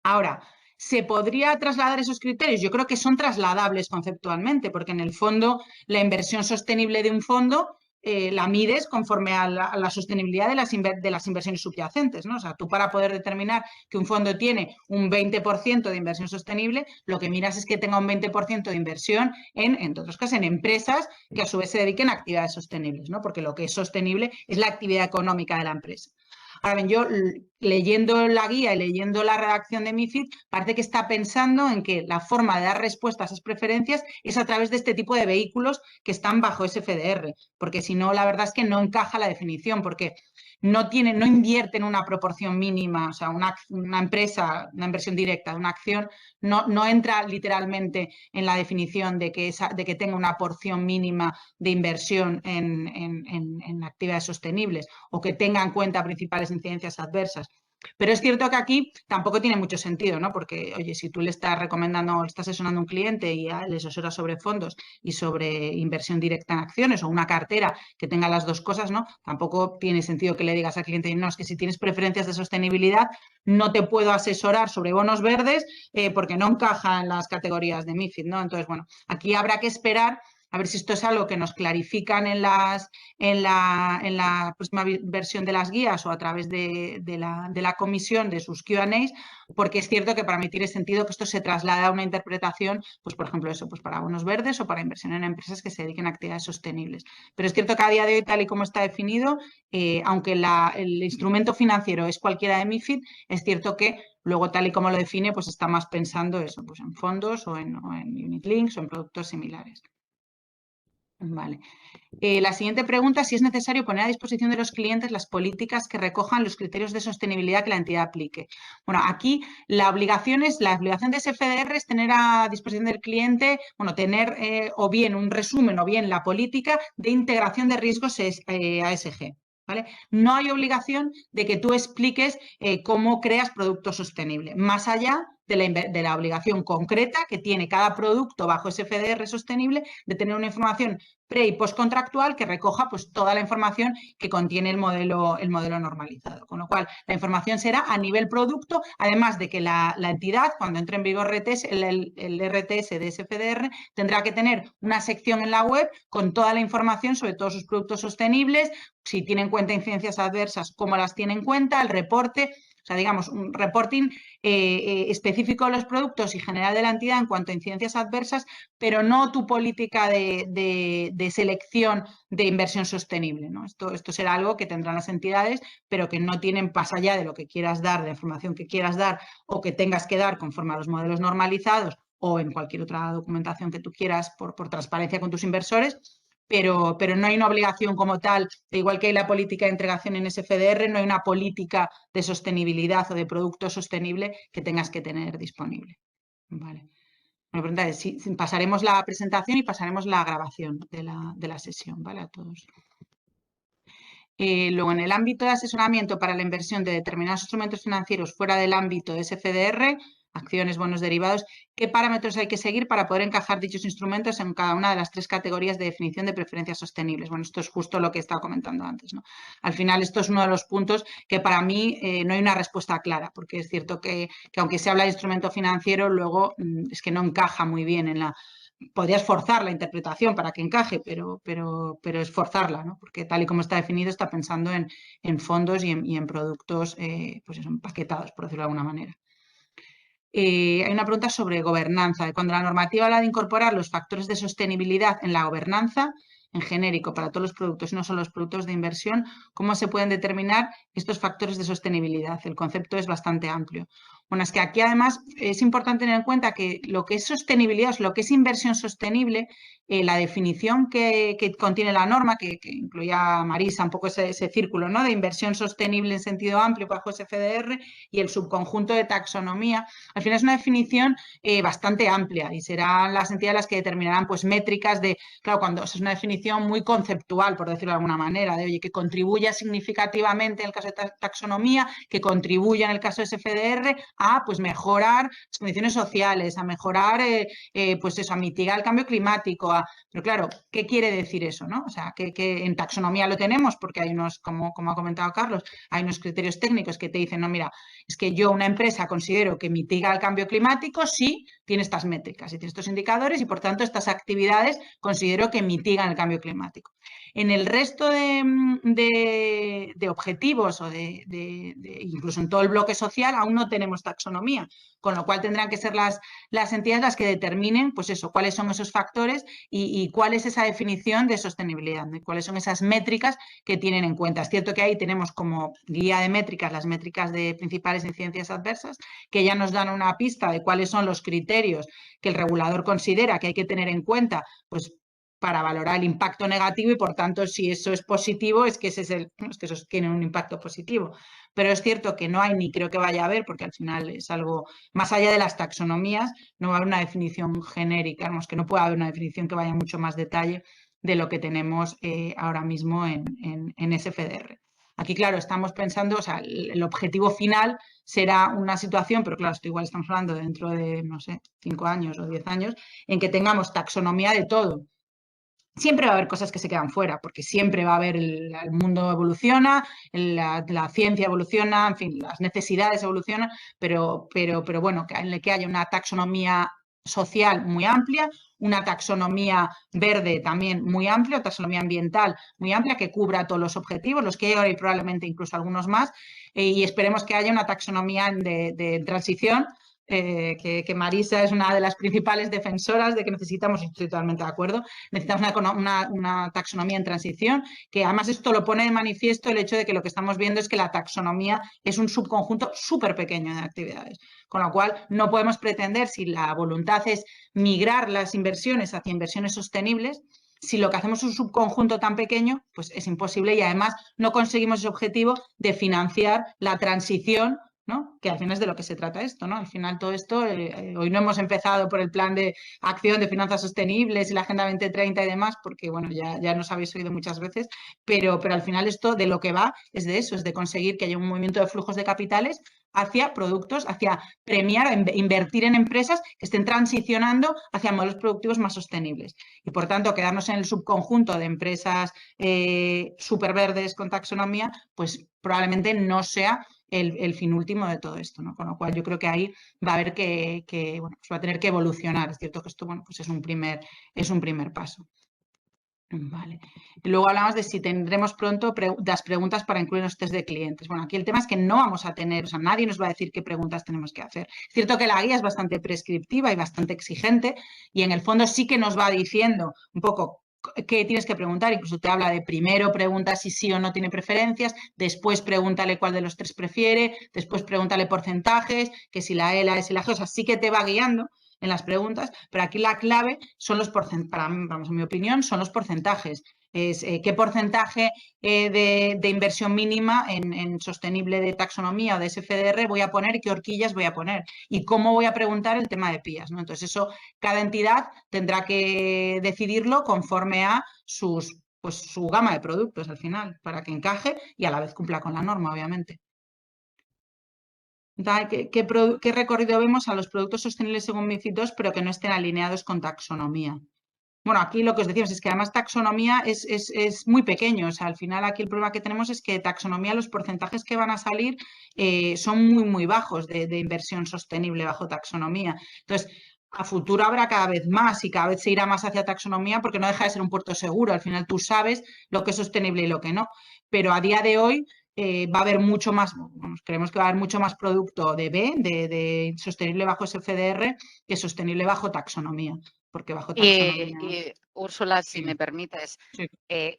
Ahora, ¿se podría trasladar esos criterios? Yo creo que son trasladables conceptualmente, porque en el fondo la inversión sostenible de un fondo la mides conforme a la sostenibilidad de las inversiones subyacentes, ¿no? O sea, tú para poder determinar que un fondo tiene un 20% de inversión sostenible, lo que miras es que tenga un 20% de inversión entre otros casos, en empresas que a su vez se dediquen a actividades sostenibles, ¿no? Porque lo que es sostenible es la actividad económica de la empresa. Ahora bien, yo leyendo la guía y leyendo la redacción de MiFID, parece que está pensando en que la forma de dar respuesta a esas preferencias es a través de este tipo de vehículos que están bajo SFDR, porque si no, la verdad es que no encaja la definición, porque no invierte en una proporción mínima, o sea, una empresa, una inversión directa de una acción, no entra literalmente en la definición de que tenga una porción mínima de inversión en actividades sostenibles o que tenga en cuenta principales incidencias adversas. Pero es cierto que aquí tampoco tiene mucho sentido, ¿no? Porque, oye, si tú le estás recomendando, le estás asesorando a un cliente y le asesoras sobre fondos y sobre inversión directa en acciones o una cartera que tenga las dos cosas, ¿no? Tampoco tiene sentido que le digas al cliente, no, es que si tienes preferencias de sostenibilidad, no te puedo asesorar sobre bonos verdes porque no encaja en las categorías de MiFID, ¿no? Entonces, bueno, aquí habrá que esperar a ver si esto es algo que nos clarifican en la próxima versión de las guías o a través de la comisión, de sus Q&As, porque es cierto que para mí tiene sentido que esto se traslade a una interpretación, pues por ejemplo eso, pues para bonos verdes o para inversión en empresas que se dediquen a actividades sostenibles. Pero es cierto que a día de hoy, tal y como está definido, aunque el instrumento financiero es cualquiera de MiFID, es cierto que luego, tal y como lo define, pues está más pensando eso, pues en fondos o en unit links o en productos similares. Vale. La siguiente pregunta, si es necesario poner a disposición de los clientes las políticas que recojan los criterios de sostenibilidad que la entidad aplique. Bueno, aquí la obligación de SFDR es tener a disposición del cliente, bueno, tener o bien un resumen o bien la política de integración de riesgos ASG. ¿Vale? No hay obligación de que tú expliques cómo creas producto sostenible, más allá de la obligación concreta que tiene cada producto bajo SFDR sostenible de tener una información pre- y postcontractual que recoja pues, toda la información que contiene el modelo normalizado. Con lo cual, la información será a nivel producto, además de que la entidad, cuando entre en vigor el RTS de SFDR, tendrá que tener una sección en la web con toda la información sobre todos sus productos sostenibles, si tiene en cuenta incidencias adversas, cómo las tiene en cuenta, el reporte, o sea, digamos, un reporting específico de los productos y general de la entidad en cuanto a incidencias adversas, pero no tu política de selección de inversión sostenible, ¿no? Esto será algo que tendrán las entidades, pero que no tienen más allá de lo que quieras dar, de la información que quieras dar o que tengas que dar conforme a los modelos normalizados o en cualquier otra documentación que tú quieras por transparencia con tus inversores, pero no hay una obligación como tal, igual que hay la política de entregación en SFDR, no hay una política de sostenibilidad o de producto sostenible que tengas que tener disponible. Vale. Me pregunta si pasaremos la presentación y pasaremos la grabación de la sesión, ¿vale? A todos. Luego, en el ámbito de asesoramiento para la inversión de determinados instrumentos financieros fuera del ámbito de SFDR, acciones, bonos derivados, ¿qué parámetros hay que seguir para poder encajar dichos instrumentos en cada una de las 3 categorías de definición de preferencias sostenibles? Bueno, esto es justo lo que estaba comentando antes, ¿no? Al final, esto es uno de los puntos que para mí no hay una respuesta clara, porque es cierto que aunque se habla de instrumento financiero, luego es que no encaja muy bien en la... Podrías forzar la interpretación para que encaje, pero es forzarla, ¿no? Porque tal y como está definido está pensando en fondos y en productos pues eso, empaquetados, por decirlo de alguna manera. Hay una pregunta sobre gobernanza. Cuando la normativa habla de incorporar los factores de sostenibilidad en la gobernanza, en genérico, para todos los productos y no solo los productos de inversión, ¿cómo se pueden determinar estos factores de sostenibilidad? El concepto es bastante amplio. Bueno, es que aquí además es importante tener en cuenta que lo que es sostenibilidad, lo que es inversión sostenible, la definición que contiene la norma, que incluía Marisa un poco ese círculo, ¿no?, de inversión sostenible en sentido amplio bajo SFDR y el subconjunto de taxonomía, al final es una definición bastante amplia y serán las entidades las que determinarán pues métricas de, claro, cuando es una definición muy conceptual, por decirlo de alguna manera, de oye, que contribuya significativamente en el caso de taxonomía, que contribuya en el caso de SFDR a pues mejorar las condiciones sociales, a mejorar pues eso, a mitigar el cambio climático, pero claro, ¿qué quiere decir eso, no? O sea, que en taxonomía lo tenemos porque hay unos, como ha comentado Carlos, hay unos criterios técnicos que te dicen, no, mira, es que yo, una empresa, considero que mitiga el cambio climático si tiene estas métricas y tiene estos indicadores y, por tanto, estas actividades considero que mitigan el cambio climático. En el resto de objetivos o incluso en todo el bloque social aún no tenemos taxonomía, con lo cual tendrán que ser las entidades las que determinen, pues eso, cuáles son esos factores y cuál es esa definición de sostenibilidad, ¿no? Cuáles son esas métricas que tienen en cuenta. Es cierto que ahí tenemos como guía de métricas las métricas de principales incidencias adversas, que ya nos dan una pista de cuáles son los criterios que el regulador considera que hay que tener en cuenta, pues para valorar el impacto negativo y, por tanto, si eso es positivo, es que eso tiene un impacto positivo. Pero es cierto que no hay, ni creo que vaya a haber, porque al final es algo más allá de las taxonomías, no va a haber una definición genérica, vamos, que no puede haber una definición que vaya mucho más detalle de lo que tenemos ahora mismo en SFDR. Aquí, claro, estamos pensando, o sea, el objetivo final será una situación, pero claro, esto igual estamos hablando dentro de, no sé, 5 años o 10 años, en que tengamos taxonomía de todo. Siempre va a haber cosas que se quedan fuera, porque siempre va a haber el mundo evoluciona, la ciencia evoluciona, en fin, las necesidades evolucionan, pero bueno, que haya una taxonomía social muy amplia, una taxonomía verde también muy amplia, taxonomía ambiental muy amplia que cubra todos los objetivos, los que hay ahora y probablemente incluso algunos más, y esperemos que haya una taxonomía de transición. Que Marisa es una de las principales defensoras de que necesitamos, y estoy totalmente de acuerdo, necesitamos una taxonomía en transición, que además esto lo pone de manifiesto el hecho de que lo que estamos viendo es que la taxonomía es un subconjunto súper pequeño de actividades, con lo cual no podemos pretender, si la voluntad es migrar las inversiones hacia inversiones sostenibles, si lo que hacemos es un subconjunto tan pequeño, pues es imposible y además no conseguimos ese objetivo de financiar la transición, ¿no? Que al final es de lo que se trata esto, ¿no? Al final todo esto, hoy no hemos empezado por el plan de acción de finanzas sostenibles y la Agenda 2030 y demás, porque bueno, ya nos habéis oído muchas veces, pero al final esto de lo que va es de eso, es de conseguir que haya un movimiento de flujos de capitales hacia productos, hacia premiar, invertir en empresas que estén transicionando hacia modelos productivos más sostenibles. Y por tanto, quedarnos en el subconjunto de empresas súper verdes con taxonomía, pues probablemente no sea el fin último de todo esto, ¿no? Con lo cual yo creo que ahí va a haber bueno, pues va a tener que evolucionar. Es cierto que esto, bueno, pues es un primer paso. Vale. Y luego hablamos de si tendremos pronto las preguntas para incluir los test de clientes. Bueno, aquí el tema es que no vamos a tener, o sea, nadie nos va a decir qué preguntas tenemos que hacer. Es cierto que la guía es bastante prescriptiva y bastante exigente y en el fondo sí que nos va diciendo un poco qué tienes que preguntar, incluso te habla de primero pregunta si sí o no tiene preferencias, después pregúntale cuál de los 3 prefiere, después pregúntale porcentajes, que si la E, la S y la G, o sea, sí que te va guiando en las preguntas, pero aquí la clave son los porcentajes, vamos, en mi opinión, son los porcentajes. Es qué porcentaje de inversión mínima en sostenible de taxonomía o de SFDR voy a poner y qué horquillas voy a poner y cómo voy a preguntar el tema de PIAs, ¿no? Entonces eso cada entidad tendrá que decidirlo conforme a su gama de productos al final, para que encaje y a la vez cumpla con la norma, obviamente. ¿Qué recorrido vemos a los productos sostenibles según MiFID II, pero que no estén alineados con taxonomía? Bueno, aquí lo que os decimos es que además taxonomía es muy pequeño. O sea, al final aquí el problema que tenemos es que taxonomía, los porcentajes que van a salir son muy, muy bajos de inversión sostenible bajo taxonomía. Entonces, a futuro habrá cada vez más y cada vez se irá más hacia taxonomía porque no deja de ser un puerto seguro. Al final tú sabes lo que es sostenible y lo que no. Pero a día de hoy va a haber mucho más, creemos que va a haber mucho más producto de B, de sostenible bajo SFDR, que sostenible bajo taxonomía. porque bajo taxonomía... Úrsula, si Sí, me permites, sí.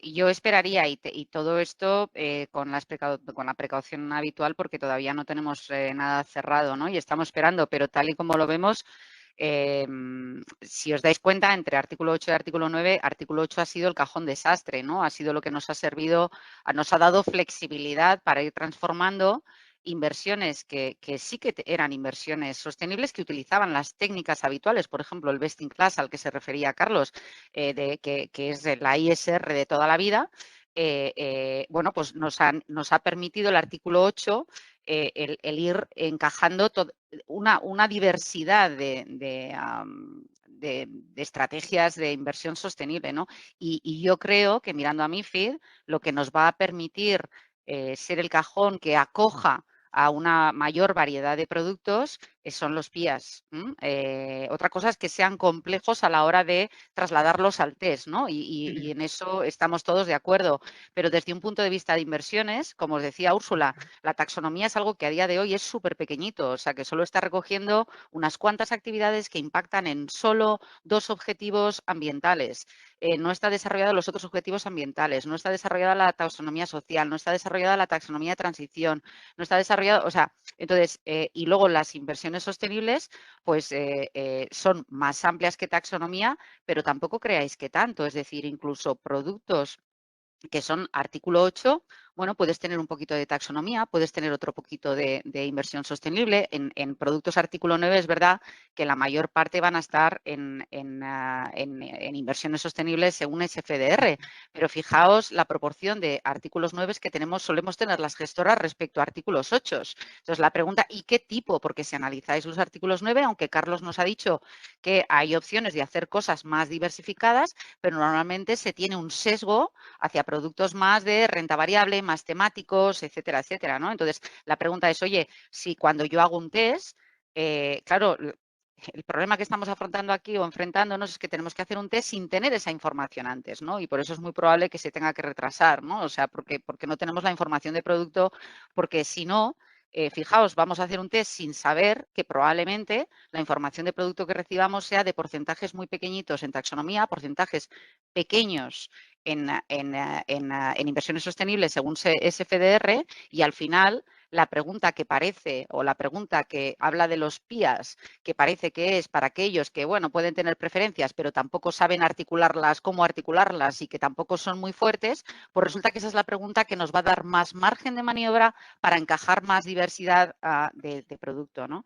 yo esperaría, y todo esto con la precaución habitual, porque todavía no tenemos nada cerrado, ¿no? Y estamos esperando, pero tal y como lo vemos, si os dais cuenta, entre artículo 8 y artículo 9, artículo 8 ha sido el cajón desastre, ¿no? Ha sido lo que nos ha servido, nos ha dado flexibilidad para ir transformando inversiones que sí que eran inversiones sostenibles, que utilizaban las técnicas habituales, por ejemplo, el best in class al que se refería Carlos, que es la ISR de toda la vida. Bueno, pues nos ha permitido el artículo 8 el ir encajando una diversidad de estrategias de inversión sostenible, ¿no? Y yo creo que mirando a MiFID, lo que nos va a permitir ser el cajón que acoja a una mayor variedad de productos son los PIAs. Otra cosa es que sean complejos a la hora de trasladarlos al test, ¿no? Y en eso estamos todos de acuerdo. Pero desde un punto de vista de inversiones, como os decía Úrsula, la taxonomía es algo que a día de hoy es súper pequeñito, o sea, que solo está recogiendo unas cuantas actividades que impactan en solo 2 objetivos ambientales. No está desarrollado los otros objetivos ambientales, no está desarrollada la taxonomía social, no está desarrollada la taxonomía de transición, no está desarrollado, o sea, entonces, y luego las inversiones sostenibles, pues son más amplias que taxonomía, pero tampoco creáis que tanto, es decir, incluso productos que son artículo 8, bueno, puedes tener un poquito de taxonomía, puedes tener otro poquito de inversión sostenible. En productos artículo 9 es verdad que la mayor parte van a estar en inversiones sostenibles según SFDR, pero fijaos la proporción de artículos 9 que solemos tener las gestoras respecto a artículos 8. Entonces, la pregunta, ¿y qué tipo? Porque si analizáis los artículos 9, aunque Carlos nos ha dicho que hay opciones de hacer cosas más diversificadas, pero normalmente se tiene un sesgo hacia productos más de renta variable, más temáticos, etcétera, etcétera, ¿no? Entonces, la pregunta es, oye, si cuando yo hago un test, claro, el problema que estamos afrontando aquí o enfrentándonos es que tenemos que hacer un test sin tener esa información antes, ¿no? Y por eso es muy probable que se tenga que retrasar, ¿no? O sea, porque no tenemos la información de producto, porque si no, fijaos, vamos a hacer un test sin saber que probablemente la información de producto que recibamos sea de porcentajes muy pequeñitos en taxonomía, porcentajes pequeños en inversiones sostenibles según SFDR, y al final la pregunta que parece, o la pregunta que habla de los PIAs, que parece que es para aquellos que, bueno, pueden tener preferencias, pero tampoco saben articularlas, cómo articularlas y que tampoco son muy fuertes, pues resulta que esa es la pregunta que nos va a dar más margen de maniobra para encajar más diversidad de producto, ¿no?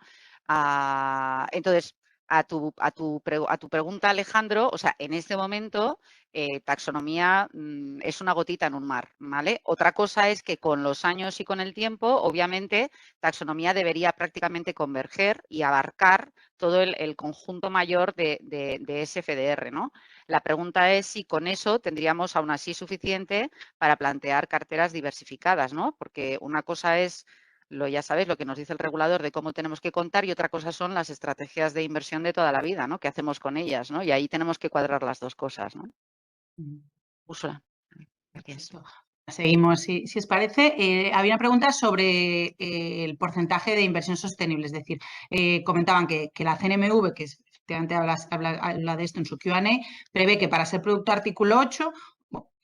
Entonces, a tu pregunta, Alejandro, o sea, en este momento taxonomía es una gotita en un mar, ¿vale? Otra cosa es que con los años y con el tiempo, obviamente, taxonomía debería prácticamente converger y abarcar todo el conjunto mayor de SFDR, ¿no? La pregunta es si con eso tendríamos aún así suficiente para plantear carteras diversificadas, ¿no? Porque una cosa es ya sabéis, lo que nos dice el regulador de cómo tenemos que contar, y otra cosa son las estrategias de inversión de toda la vida, ¿no? ¿Qué hacemos con ellas, ¿no? Y ahí tenemos que cuadrar las dos cosas, ¿no? Úrsula, gracias. Seguimos, si os parece. Había una pregunta sobre el porcentaje de inversión sostenible, es decir, comentaban que la CNMV, que efectivamente habla de esto en su Q&A, prevé que para ser producto artículo 8,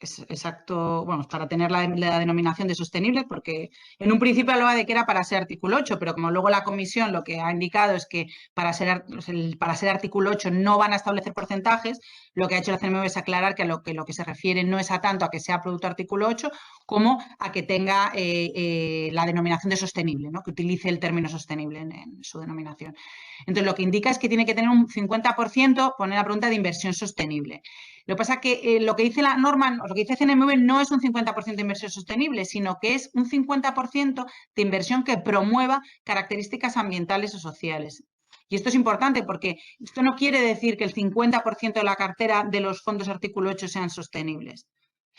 es exacto, bueno, para tener la denominación de sostenible, porque en un principio hablaba de que era para ser artículo 8, pero como luego la comisión lo que ha indicado es que para ser artículo 8 no van a establecer porcentajes, lo que ha hecho la CNMV es aclarar que lo que se refiere no es a tanto a que sea producto artículo 8 como a que tenga la denominación de sostenible, ¿no? Que utilice el término sostenible en su denominación. Entonces, lo que indica es que tiene que tener un 50%, pone la pregunta, de inversión sostenible. Lo que pasa es que lo que dice la norma, o lo que dice CNMV, no es un 50% de inversión sostenible, sino que es un 50% de inversión que promueva características ambientales o sociales. Y esto es importante porque esto no quiere decir que el 50% de la cartera de los fondos artículo 8 sean sostenibles,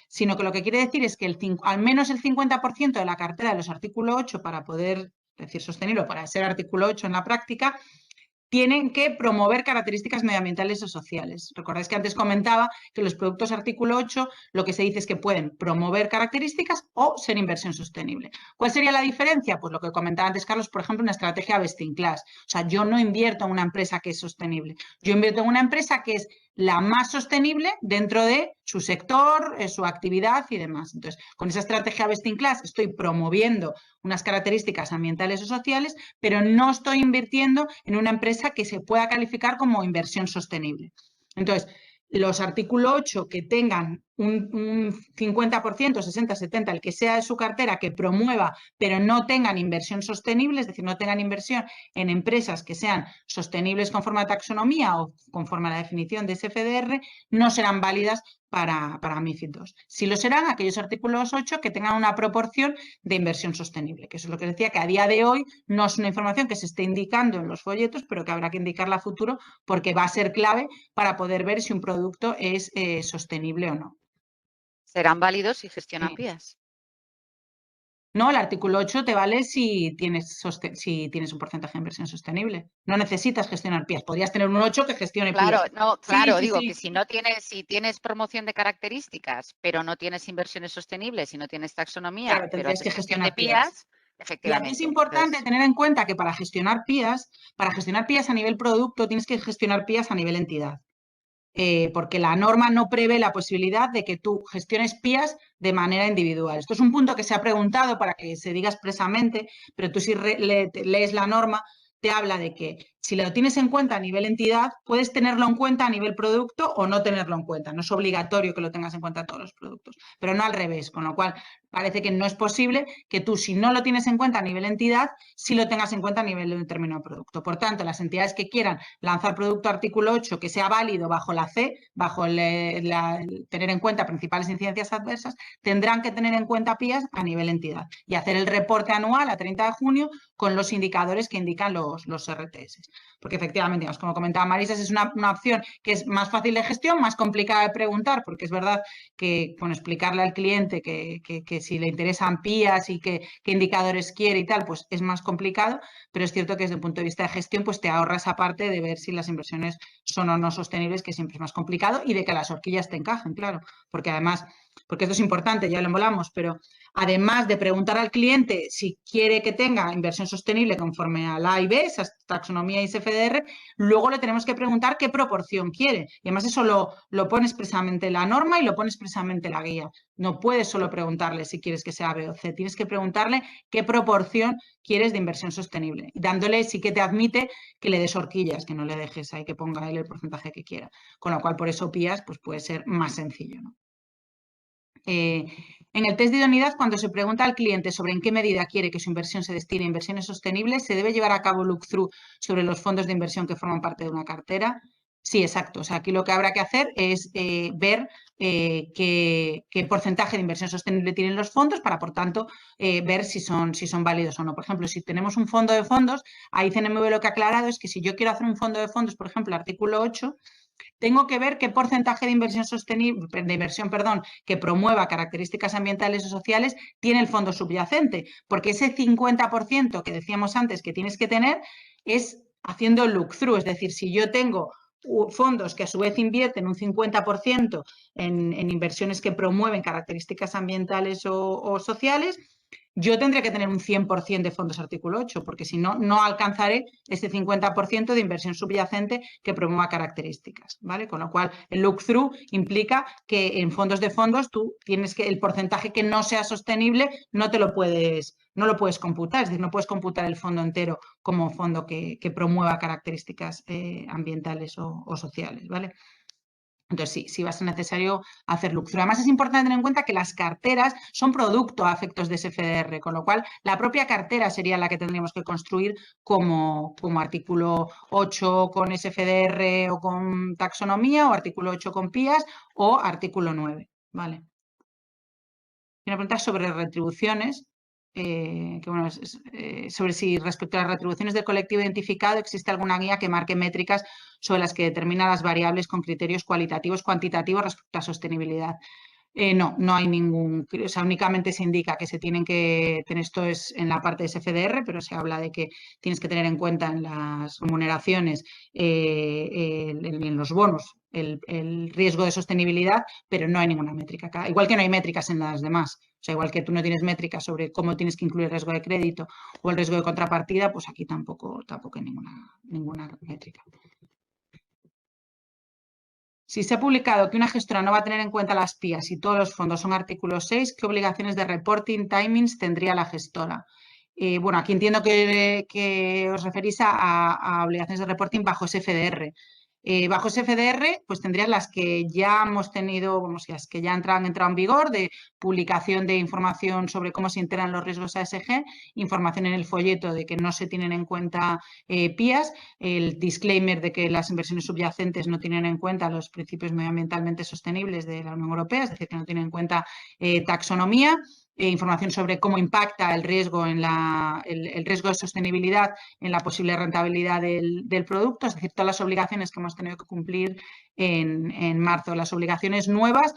sino que lo que quiere decir es que al menos el 50% de la cartera de los artículo 8, para poder decir sostenible, para ser artículo 8 en la práctica, tienen que promover características medioambientales o sociales. Recordáis que antes comentaba que los productos artículo 8 lo que se dice es que pueden promover características o ser inversión sostenible. ¿Cuál sería la diferencia? Pues lo que comentaba antes Carlos, por ejemplo, una estrategia best in class. O sea, yo no invierto en una empresa que es sostenible. Yo invierto en una empresa que es la más sostenible dentro de su sector, su actividad y demás. Entonces, con esa estrategia best in class estoy promoviendo unas características ambientales o sociales, pero no estoy invirtiendo en una empresa que se pueda calificar como inversión sostenible. Entonces, los artículos 8 que tengan un 50%, 60, 70, el que sea de su cartera, que promueva, pero no tengan inversión sostenible, es decir, no tengan inversión en empresas que sean sostenibles conforme a taxonomía o conforme a la definición de SFDR, no serán válidas para MiFID II. Sí lo serán aquellos artículos 8 que tengan una proporción de inversión sostenible, que eso es lo que decía, que a día de hoy no es una información que se esté indicando en los folletos, pero que habrá que indicarla a futuro porque va a ser clave para poder ver si un producto es sostenible o no. ¿Serán válidos si gestionan PIAs? No, el artículo 8 te vale si tienes un porcentaje de inversión sostenible. No necesitas gestionar PIAs. Podrías tener un 8 que gestione Claro, PIAs. no, claro, Sí, digo sí. que si tienes promoción de características, pero no tienes inversiones sostenibles, si no tienes taxonomía, Claro, pero tendrías haces que gestión de gestionar PIAs. PIAs, Y aquí es efectivamente. importante Entonces, tener en cuenta que para gestionar PIAs a nivel producto, tienes que gestionar PIAs a nivel entidad. Porque la norma no prevé la posibilidad de que tú gestiones PIAs de manera individual. Esto es un punto que se ha preguntado para que se diga expresamente, pero tú si lees la norma, te habla de que si lo tienes en cuenta a nivel entidad, puedes tenerlo en cuenta a nivel producto o no tenerlo en cuenta. No es obligatorio que lo tengas en cuenta en todos los productos, pero no al revés, con lo cual parece que no es posible que tú, si no lo tienes en cuenta a nivel entidad, sí lo tengas en cuenta a nivel de un determinado producto. Por tanto, las entidades que quieran lanzar producto artículo 8 que sea válido bajo la C, bajo el tener en cuenta principales incidencias adversas, tendrán que tener en cuenta PIAs a nivel entidad y hacer el reporte anual a 30 de junio con los indicadores que indican los RTS. Porque efectivamente, digamos, como comentaba Marisa, es una opción que es más fácil de gestión, más complicada de preguntar, porque es verdad que con explicarle al cliente que si le interesan PIAs y qué indicadores quiere y tal, pues es más complicado, pero es cierto que desde un punto de vista de gestión, pues te ahorra esa parte de ver si las inversiones son o no sostenibles, que siempre es más complicado, y de que las horquillas te encajen, claro, porque además, porque esto es importante, ya lo embolamos, pero además de preguntar al cliente si quiere que tenga inversión sostenible conforme a la A y B, esas taxonomía y SFDR, luego le tenemos que preguntar qué proporción quiere. Y además eso lo pone expresamente la norma y lo pone expresamente la guía. No puedes solo preguntarle si quieres que sea B o C, tienes que preguntarle qué proporción quieres de inversión sostenible. Y dándole sí que te admite que le des horquillas, que no le dejes ahí que ponga él el porcentaje que quiera. Con lo cual, por eso PIAs pues puede ser más sencillo, ¿no? En el test de idoneidad, cuando se pregunta al cliente sobre en qué medida quiere que su inversión se destine a inversiones sostenibles, ¿se debe llevar a cabo look-through sobre los fondos de inversión que forman parte de una cartera? Sí, exacto. O sea, aquí lo que habrá que hacer es ver qué porcentaje de inversión sostenible tienen los fondos para, por tanto, ver si son válidos o no. Por ejemplo, si tenemos un fondo de fondos, ahí CNMV lo que ha aclarado es que si yo quiero hacer un fondo de fondos, por ejemplo, artículo 8, tengo que ver qué porcentaje de inversión sostenible, que promueva características ambientales o sociales tiene el fondo subyacente, porque ese 50% que decíamos antes que tienes que tener es haciendo el look-through, es decir, si yo tengo fondos que a su vez invierten un 50% en inversiones que promueven características ambientales o sociales, yo tendré que tener un 100% de fondos artículo 8, porque si no, no alcanzaré ese 50% de inversión subyacente que promueva características, ¿vale? Con lo cual, el look-through implica que en fondos de fondos tú tienes que el porcentaje que no sea sostenible no lo puedes computar, es decir, no puedes computar el fondo entero como fondo que promueva características ambientales o sociales, ¿vale? Entonces, sí va a ser necesario hacer look-through. Además, es importante tener en cuenta que las carteras son producto a efectos de SFDR, con lo cual la propia cartera sería la que tendríamos que construir como artículo 8 con SFDR o con taxonomía, o artículo 8 con PIAs, o artículo 9. ¿Vale? Una pregunta sobre retribuciones. Sobre si respecto a las retribuciones del colectivo identificado existe alguna guía que marque métricas sobre las que determina las variables con criterios cualitativos, cuantitativos respecto a sostenibilidad. No hay ningún, o sea, únicamente se indica que se tienen que tener, esto es en la parte de SFDR, pero se habla de que tienes que tener en cuenta en las remuneraciones en los bonos el riesgo de sostenibilidad, pero no hay ninguna métrica. Igual que no hay métricas en las demás. O sea, igual que tú no tienes métricas sobre cómo tienes que incluir el riesgo de crédito o el riesgo de contrapartida, pues aquí tampoco hay ninguna métrica. Si se ha publicado que una gestora no va a tener en cuenta las PIAs y todos los fondos son artículo 6, ¿qué obligaciones de reporting, timings tendría la gestora? Bueno, aquí entiendo que os referís a obligaciones de reporting bajo SFDR. Bajo SFDR, pues tendrías las que ya hemos tenido, las que ya han entrado en vigor, de publicación de información sobre cómo se integran los riesgos ASG, información en el folleto de que no se tienen en cuenta PIAs, el disclaimer de que las inversiones subyacentes no tienen en cuenta los principios medioambientalmente sostenibles de la Unión Europea, es decir, que no tienen en cuenta taxonomía, información sobre cómo impacta el riesgo el riesgo de sostenibilidad en la posible rentabilidad del producto, es decir, todas las obligaciones que hemos tenido que cumplir en marzo. Las obligaciones nuevas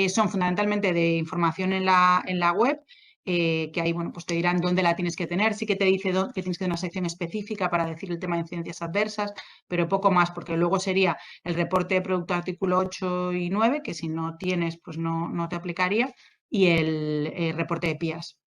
son fundamentalmente de información en la web, que ahí bueno, pues te dirán dónde la tienes que tener, sí que te dice que tienes que tener una sección específica para decir el tema de incidencias adversas, pero poco más, porque luego sería el reporte de producto artículo 8 y 9, que si no tienes, pues no te aplicaría, y el reporte de PIAs.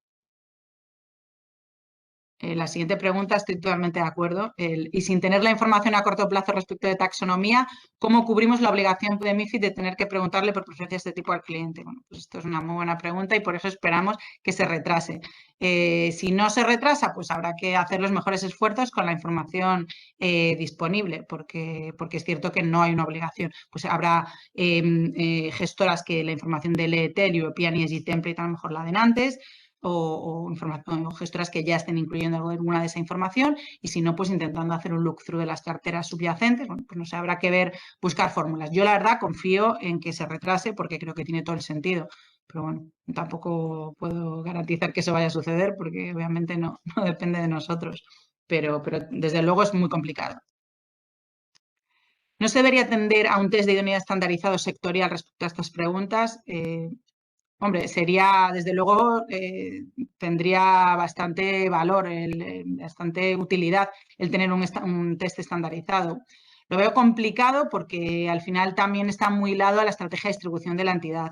La siguiente pregunta, estoy totalmente de acuerdo. Y sin tener la información a corto plazo respecto de taxonomía, ¿cómo cubrimos la obligación de MiFID de tener que preguntarle por preferencias de este tipo al cliente? Bueno, pues esto es una muy buena pregunta y por eso esperamos que se retrase. Si no se retrasa, pues habrá que hacer los mejores esfuerzos con la información disponible, porque es cierto que no hay una obligación. Pues habrá gestoras que la información del ETL, European ESG Template, a lo mejor la den antes, o gestoras que ya estén incluyendo alguna de esa información, y si no, pues intentando hacer un look-through de las carteras subyacentes. Bueno, pues no sé, habrá que ver, buscar fórmulas. Yo, la verdad, confío en que se retrase porque creo que tiene todo el sentido. Pero bueno, tampoco puedo garantizar que eso vaya a suceder porque obviamente no depende de nosotros. Pero desde luego es muy complicado. ¿No se debería tender a un test de idoneidad estandarizado sectorial respecto a estas preguntas? Hombre, sería, desde luego, tendría bastante valor, bastante utilidad el tener un test estandarizado. Lo veo complicado porque al final también está muy hilado a la estrategia de distribución de la entidad.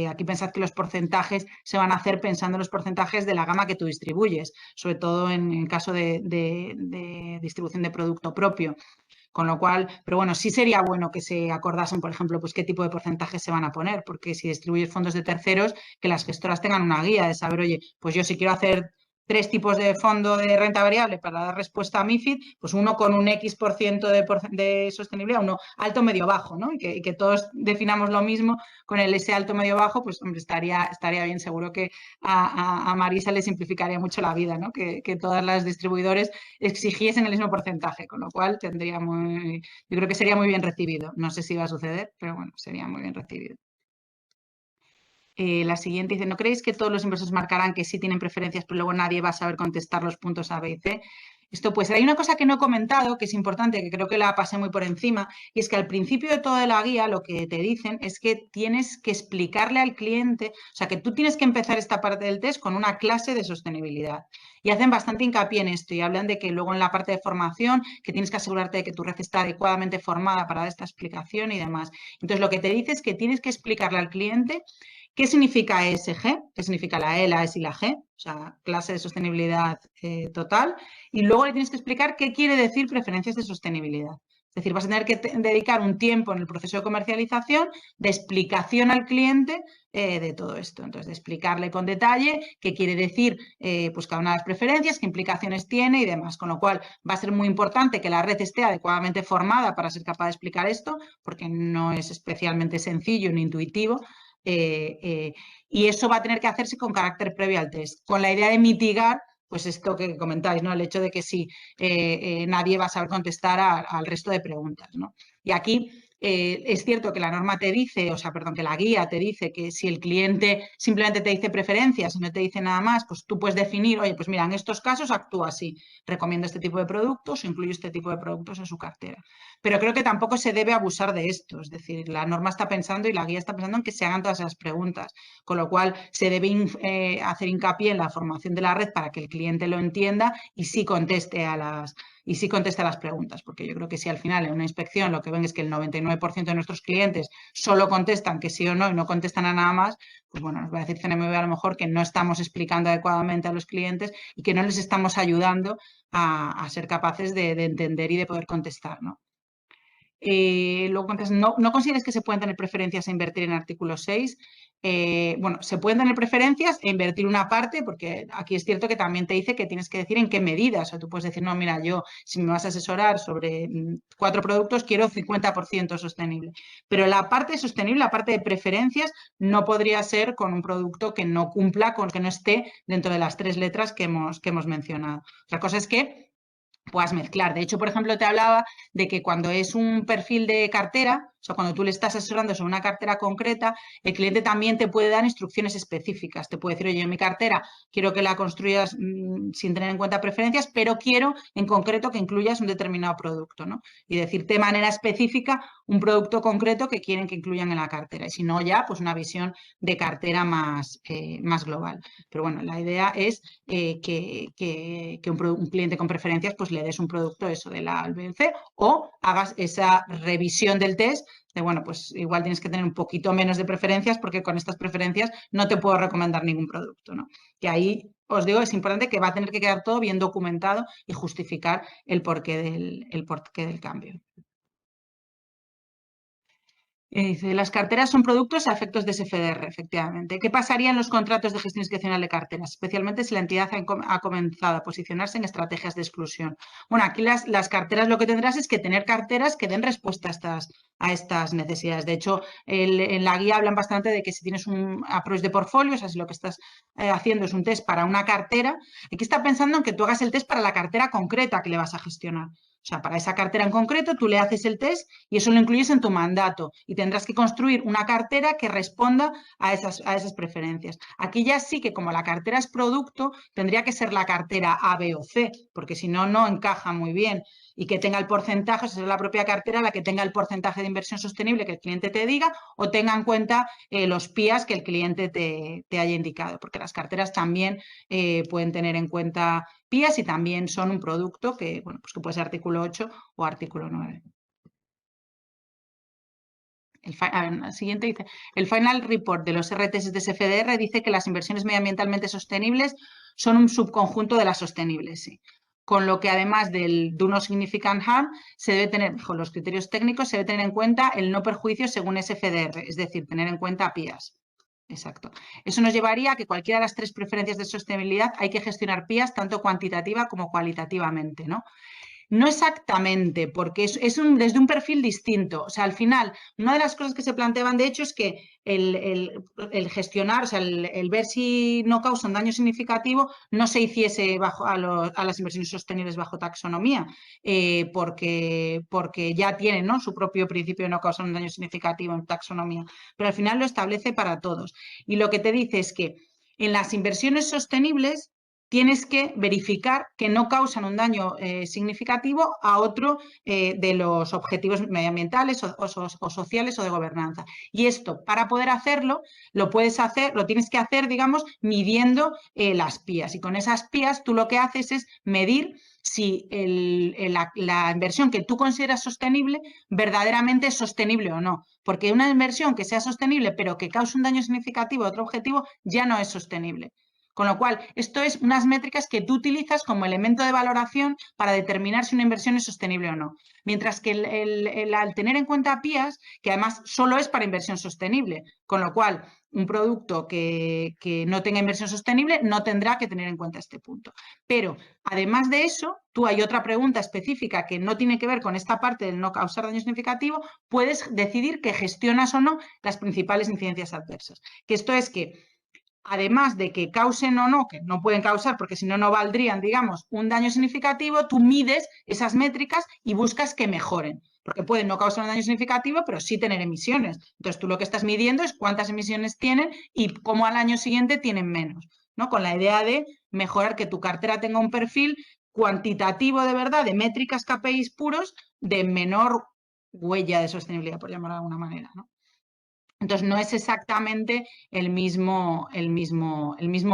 Aquí pensad que los porcentajes se van a hacer pensando en los porcentajes de la gama que tú distribuyes, sobre todo en el caso de distribución de producto propio. Con lo cual, pero bueno, sí sería bueno que se acordasen, por ejemplo, pues qué tipo de porcentajes se van a poner, porque si distribuyes fondos de terceros, que las gestoras tengan una guía de saber, oye, pues yo si quiero hacer 3 tipos de fondo de renta variable para dar respuesta a MiFID, pues uno con un X% de sostenibilidad, uno alto, medio, bajo, ¿no? Y que todos definamos lo mismo con ese alto, medio, bajo, pues hombre, estaría bien. Seguro que a Marisa le simplificaría mucho la vida, ¿no? Que todas las distribuidores exigiesen el mismo porcentaje, con lo cual yo creo que sería muy bien recibido. No sé si va a suceder, pero bueno, sería muy bien recibido. La siguiente dice, ¿no creéis que todos los inversores marcarán que sí tienen preferencias, pero luego nadie va a saber contestar los puntos A, B y C? Esto pues, hay una cosa que no he comentado, que es importante, que creo que la pasé muy por encima, y es que al principio de toda la guía lo que te dicen es que tienes que explicarle al cliente, o sea, que tú tienes que empezar esta parte del test con una clase de sostenibilidad. Y hacen bastante hincapié en esto y hablan de que luego en la parte de formación, que tienes que asegurarte de que tu red está adecuadamente formada para dar esta explicación y demás. Entonces, lo que te dice es que tienes que explicarle al cliente ¿qué significa ESG? ¿Qué significa la E, la S y la G? O sea, clase de sostenibilidad total. Y luego le tienes que explicar qué quiere decir preferencias de sostenibilidad. Es decir, vas a tener que dedicar un tiempo en el proceso de comercialización de explicación al cliente de todo esto. Entonces, de explicarle con detalle qué quiere decir pues cada una de las preferencias, qué implicaciones tiene y demás. Con lo cual, va a ser muy importante que la red esté adecuadamente formada para ser capaz de explicar esto, porque no es especialmente sencillo ni intuitivo. Y eso va a tener que hacerse con carácter previo al test, con la idea de mitigar pues esto que comentáis, ¿no? El hecho de que sí, nadie va a saber contestar al resto de preguntas, ¿no? Y aquí Es cierto que la norma te dice, que la guía te dice que si el cliente simplemente te dice preferencias y no te dice nada más, pues tú puedes definir, oye, pues mira, en estos casos actúa así, recomiendo este tipo de productos o incluyo este tipo de productos en su cartera. Pero creo que tampoco se debe abusar de esto, es decir, la norma está pensando y la guía está pensando en que se hagan todas esas preguntas, con lo cual se debe hacer hincapié en la formación de la red para que el cliente lo entienda y sí conteste a las preguntas, porque yo creo que si al final en una inspección lo que ven es que el 99% de nuestros clientes solo contestan que sí o no y no contestan a nada más, pues bueno, nos va a decir CNMV a lo mejor que no estamos explicando adecuadamente a los clientes y que no les estamos ayudando a ser capaces de entender y de poder contestar, ¿no? Luego, ¿no consideras que se pueden tener preferencias e invertir en artículo 6? Bueno, se pueden tener preferencias e invertir una parte, porque aquí es cierto que también te dice que tienes que decir en qué medidas. O sea, tú puedes decir, no, mira, yo si me vas a asesorar sobre 4 productos, quiero 50% sostenible. Pero la parte sostenible, la parte de preferencias, no podría ser con un producto que no cumpla, que no esté dentro de las 3 letras que hemos mencionado. Otra cosa es que puedas mezclar. De hecho, por ejemplo, te hablaba de que cuando es un perfil de cartera, o sea, cuando tú le estás asesorando sobre una cartera concreta, el cliente también te puede dar instrucciones específicas. Te puede decir, oye, en mi cartera quiero que la construyas sin tener en cuenta preferencias, pero quiero en concreto que incluyas un determinado producto, ¿no? Y decirte de manera específica un producto concreto que quieren que incluyan en la cartera. Y si no, ya, pues una visión de cartera más global. Pero bueno, la idea es que un cliente con preferencias pues le des un producto eso de la A al B al C o hagas esa revisión del test de, bueno, pues igual tienes que tener un poquito menos de preferencias porque con estas preferencias no te puedo recomendar ningún producto, ¿no? Que ahí os digo, es importante que va a tener que quedar todo bien documentado y justificar el porqué del cambio. Dice, las carteras son productos a efectos de SFDR, efectivamente. ¿Qué pasaría en los contratos de gestión discrecional de carteras? Especialmente si la entidad ha comenzado a posicionarse en estrategias de exclusión. Bueno, aquí las carteras lo que tendrás es que tener carteras que den respuesta a estas necesidades. De hecho, en la guía hablan bastante de que si tienes un approach de portfolio, o sea, si lo que estás haciendo es un test para una cartera, aquí está pensando en que tú hagas el test para la cartera concreta que le vas a gestionar. O sea, para esa cartera en concreto, tú le haces el test y eso lo incluyes en tu mandato y tendrás que construir una cartera que responda a esas preferencias. Aquí ya sí que como la cartera es producto, tendría que ser la cartera A, B o C, porque si no, no encaja muy bien. Y que tenga el porcentaje, o sea, es la propia cartera la que tenga el porcentaje de inversión sostenible que el cliente te diga o tenga en cuenta los PIAs que el cliente te haya indicado, porque las carteras también pueden tener en cuenta PIAs y también son un producto que, bueno, pues que puede ser artículo 8 o artículo 9. El siguiente dice, el final report de los RTS de SFDR dice que las inversiones medioambientalmente sostenibles son un subconjunto de las sostenibles, sí. Con lo que además del do no significant harm, se debe tener, bajo los criterios técnicos, se debe tener en cuenta el no perjuicio según SFDR, es decir, tener en cuenta PIAs. Exacto. Eso nos llevaría a que cualquiera de las 3 preferencias de sostenibilidad hay que gestionar PIAs tanto cuantitativa como cualitativamente, ¿no? No exactamente, porque es desde un perfil distinto. O sea, al final, una de las cosas que se planteaban, de hecho, es que el gestionar, o sea, el ver si no causa un daño significativo, no se hiciese a las inversiones sostenibles bajo taxonomía, porque ya tienen, ¿no?, su propio principio de no causar un daño significativo en taxonomía. Pero al final lo establece para todos. Y lo que te dice es que en las inversiones sostenibles tienes que verificar que no causan un daño significativo a otro de los objetivos medioambientales o sociales o de gobernanza. Y esto, para poder hacerlo, lo tienes que hacer, digamos, midiendo las PIAs. Y con esas PIAs tú lo que haces es medir si la inversión que tú consideras sostenible verdaderamente es sostenible o no. Porque una inversión que sea sostenible pero que cause un daño significativo a otro objetivo ya no es sostenible. Con lo cual, esto es unas métricas que tú utilizas como elemento de valoración para determinar si una inversión es sostenible o no. Mientras que al tener en cuenta PIAs, que además solo es para inversión sostenible, con lo cual un producto que no tenga inversión sostenible no tendrá que tener en cuenta este punto. Pero, además de eso, tú hay otra pregunta específica que no tiene que ver con esta parte del no causar daño significativo, puedes decidir que gestionas o no las principales incidencias adversas. Que esto es que además de que causen o no, que no pueden causar porque si no, no valdrían, digamos, un daño significativo, tú mides esas métricas y buscas que mejoren. porque pueden no causar un daño significativo, pero sí tener emisiones. Entonces, tú lo que estás midiendo es cuántas emisiones tienen y cómo al año siguiente tienen menos, ¿no? Con la idea de mejorar que tu cartera tenga un perfil cuantitativo de verdad, de métricas KPIs puros, de menor huella de sostenibilidad, por llamarlo de alguna manera, ¿no? Entonces, no es exactamente el mismo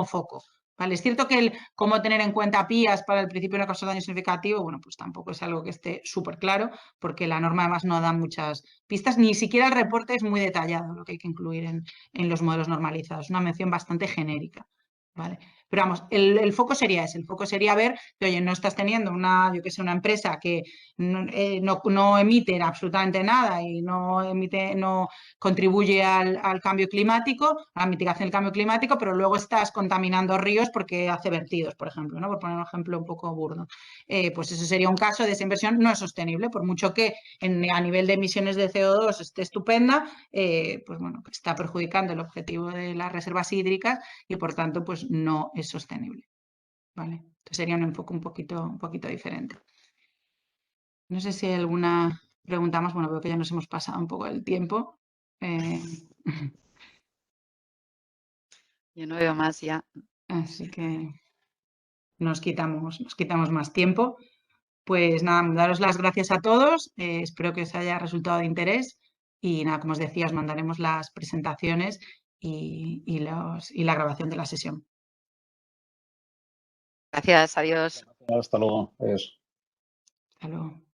foco. ¿Vale? Es cierto que el cómo tener en cuenta PIAs para el principio de no causar daño significativo, bueno, pues tampoco es algo que esté súper claro, porque la norma además no da muchas pistas, ni siquiera el reporte es muy detallado lo que hay que incluir en los modelos normalizados, es una mención bastante genérica. ¿Vale? Pero vamos, el foco sería ese, el foco sería ver que, oye, no estás teniendo una empresa que no emite absolutamente nada y no contribuye al cambio climático, a la mitigación del cambio climático, pero luego estás contaminando ríos porque hace vertidos, por ejemplo, ¿no? Por poner un ejemplo un poco burdo. Pues eso sería un caso de esa inversión no es sostenible, por mucho que a nivel de emisiones de CO2 esté estupenda, pues bueno, está perjudicando el objetivo de las reservas hídricas y por tanto pues no es sostenible. ¿Vale? Entonces sería un enfoque un poquito diferente. No sé si hay alguna pregunta más. Bueno, veo que ya nos hemos pasado un poco el tiempo. Yo no veo más ya. Así que nos quitamos más tiempo. Pues nada, daros las gracias a todos. Espero que os haya resultado de interés. Y nada, como os decía, os mandaremos las presentaciones y la grabación de la sesión. Gracias, adiós. Hasta luego. Adiós. Hasta luego.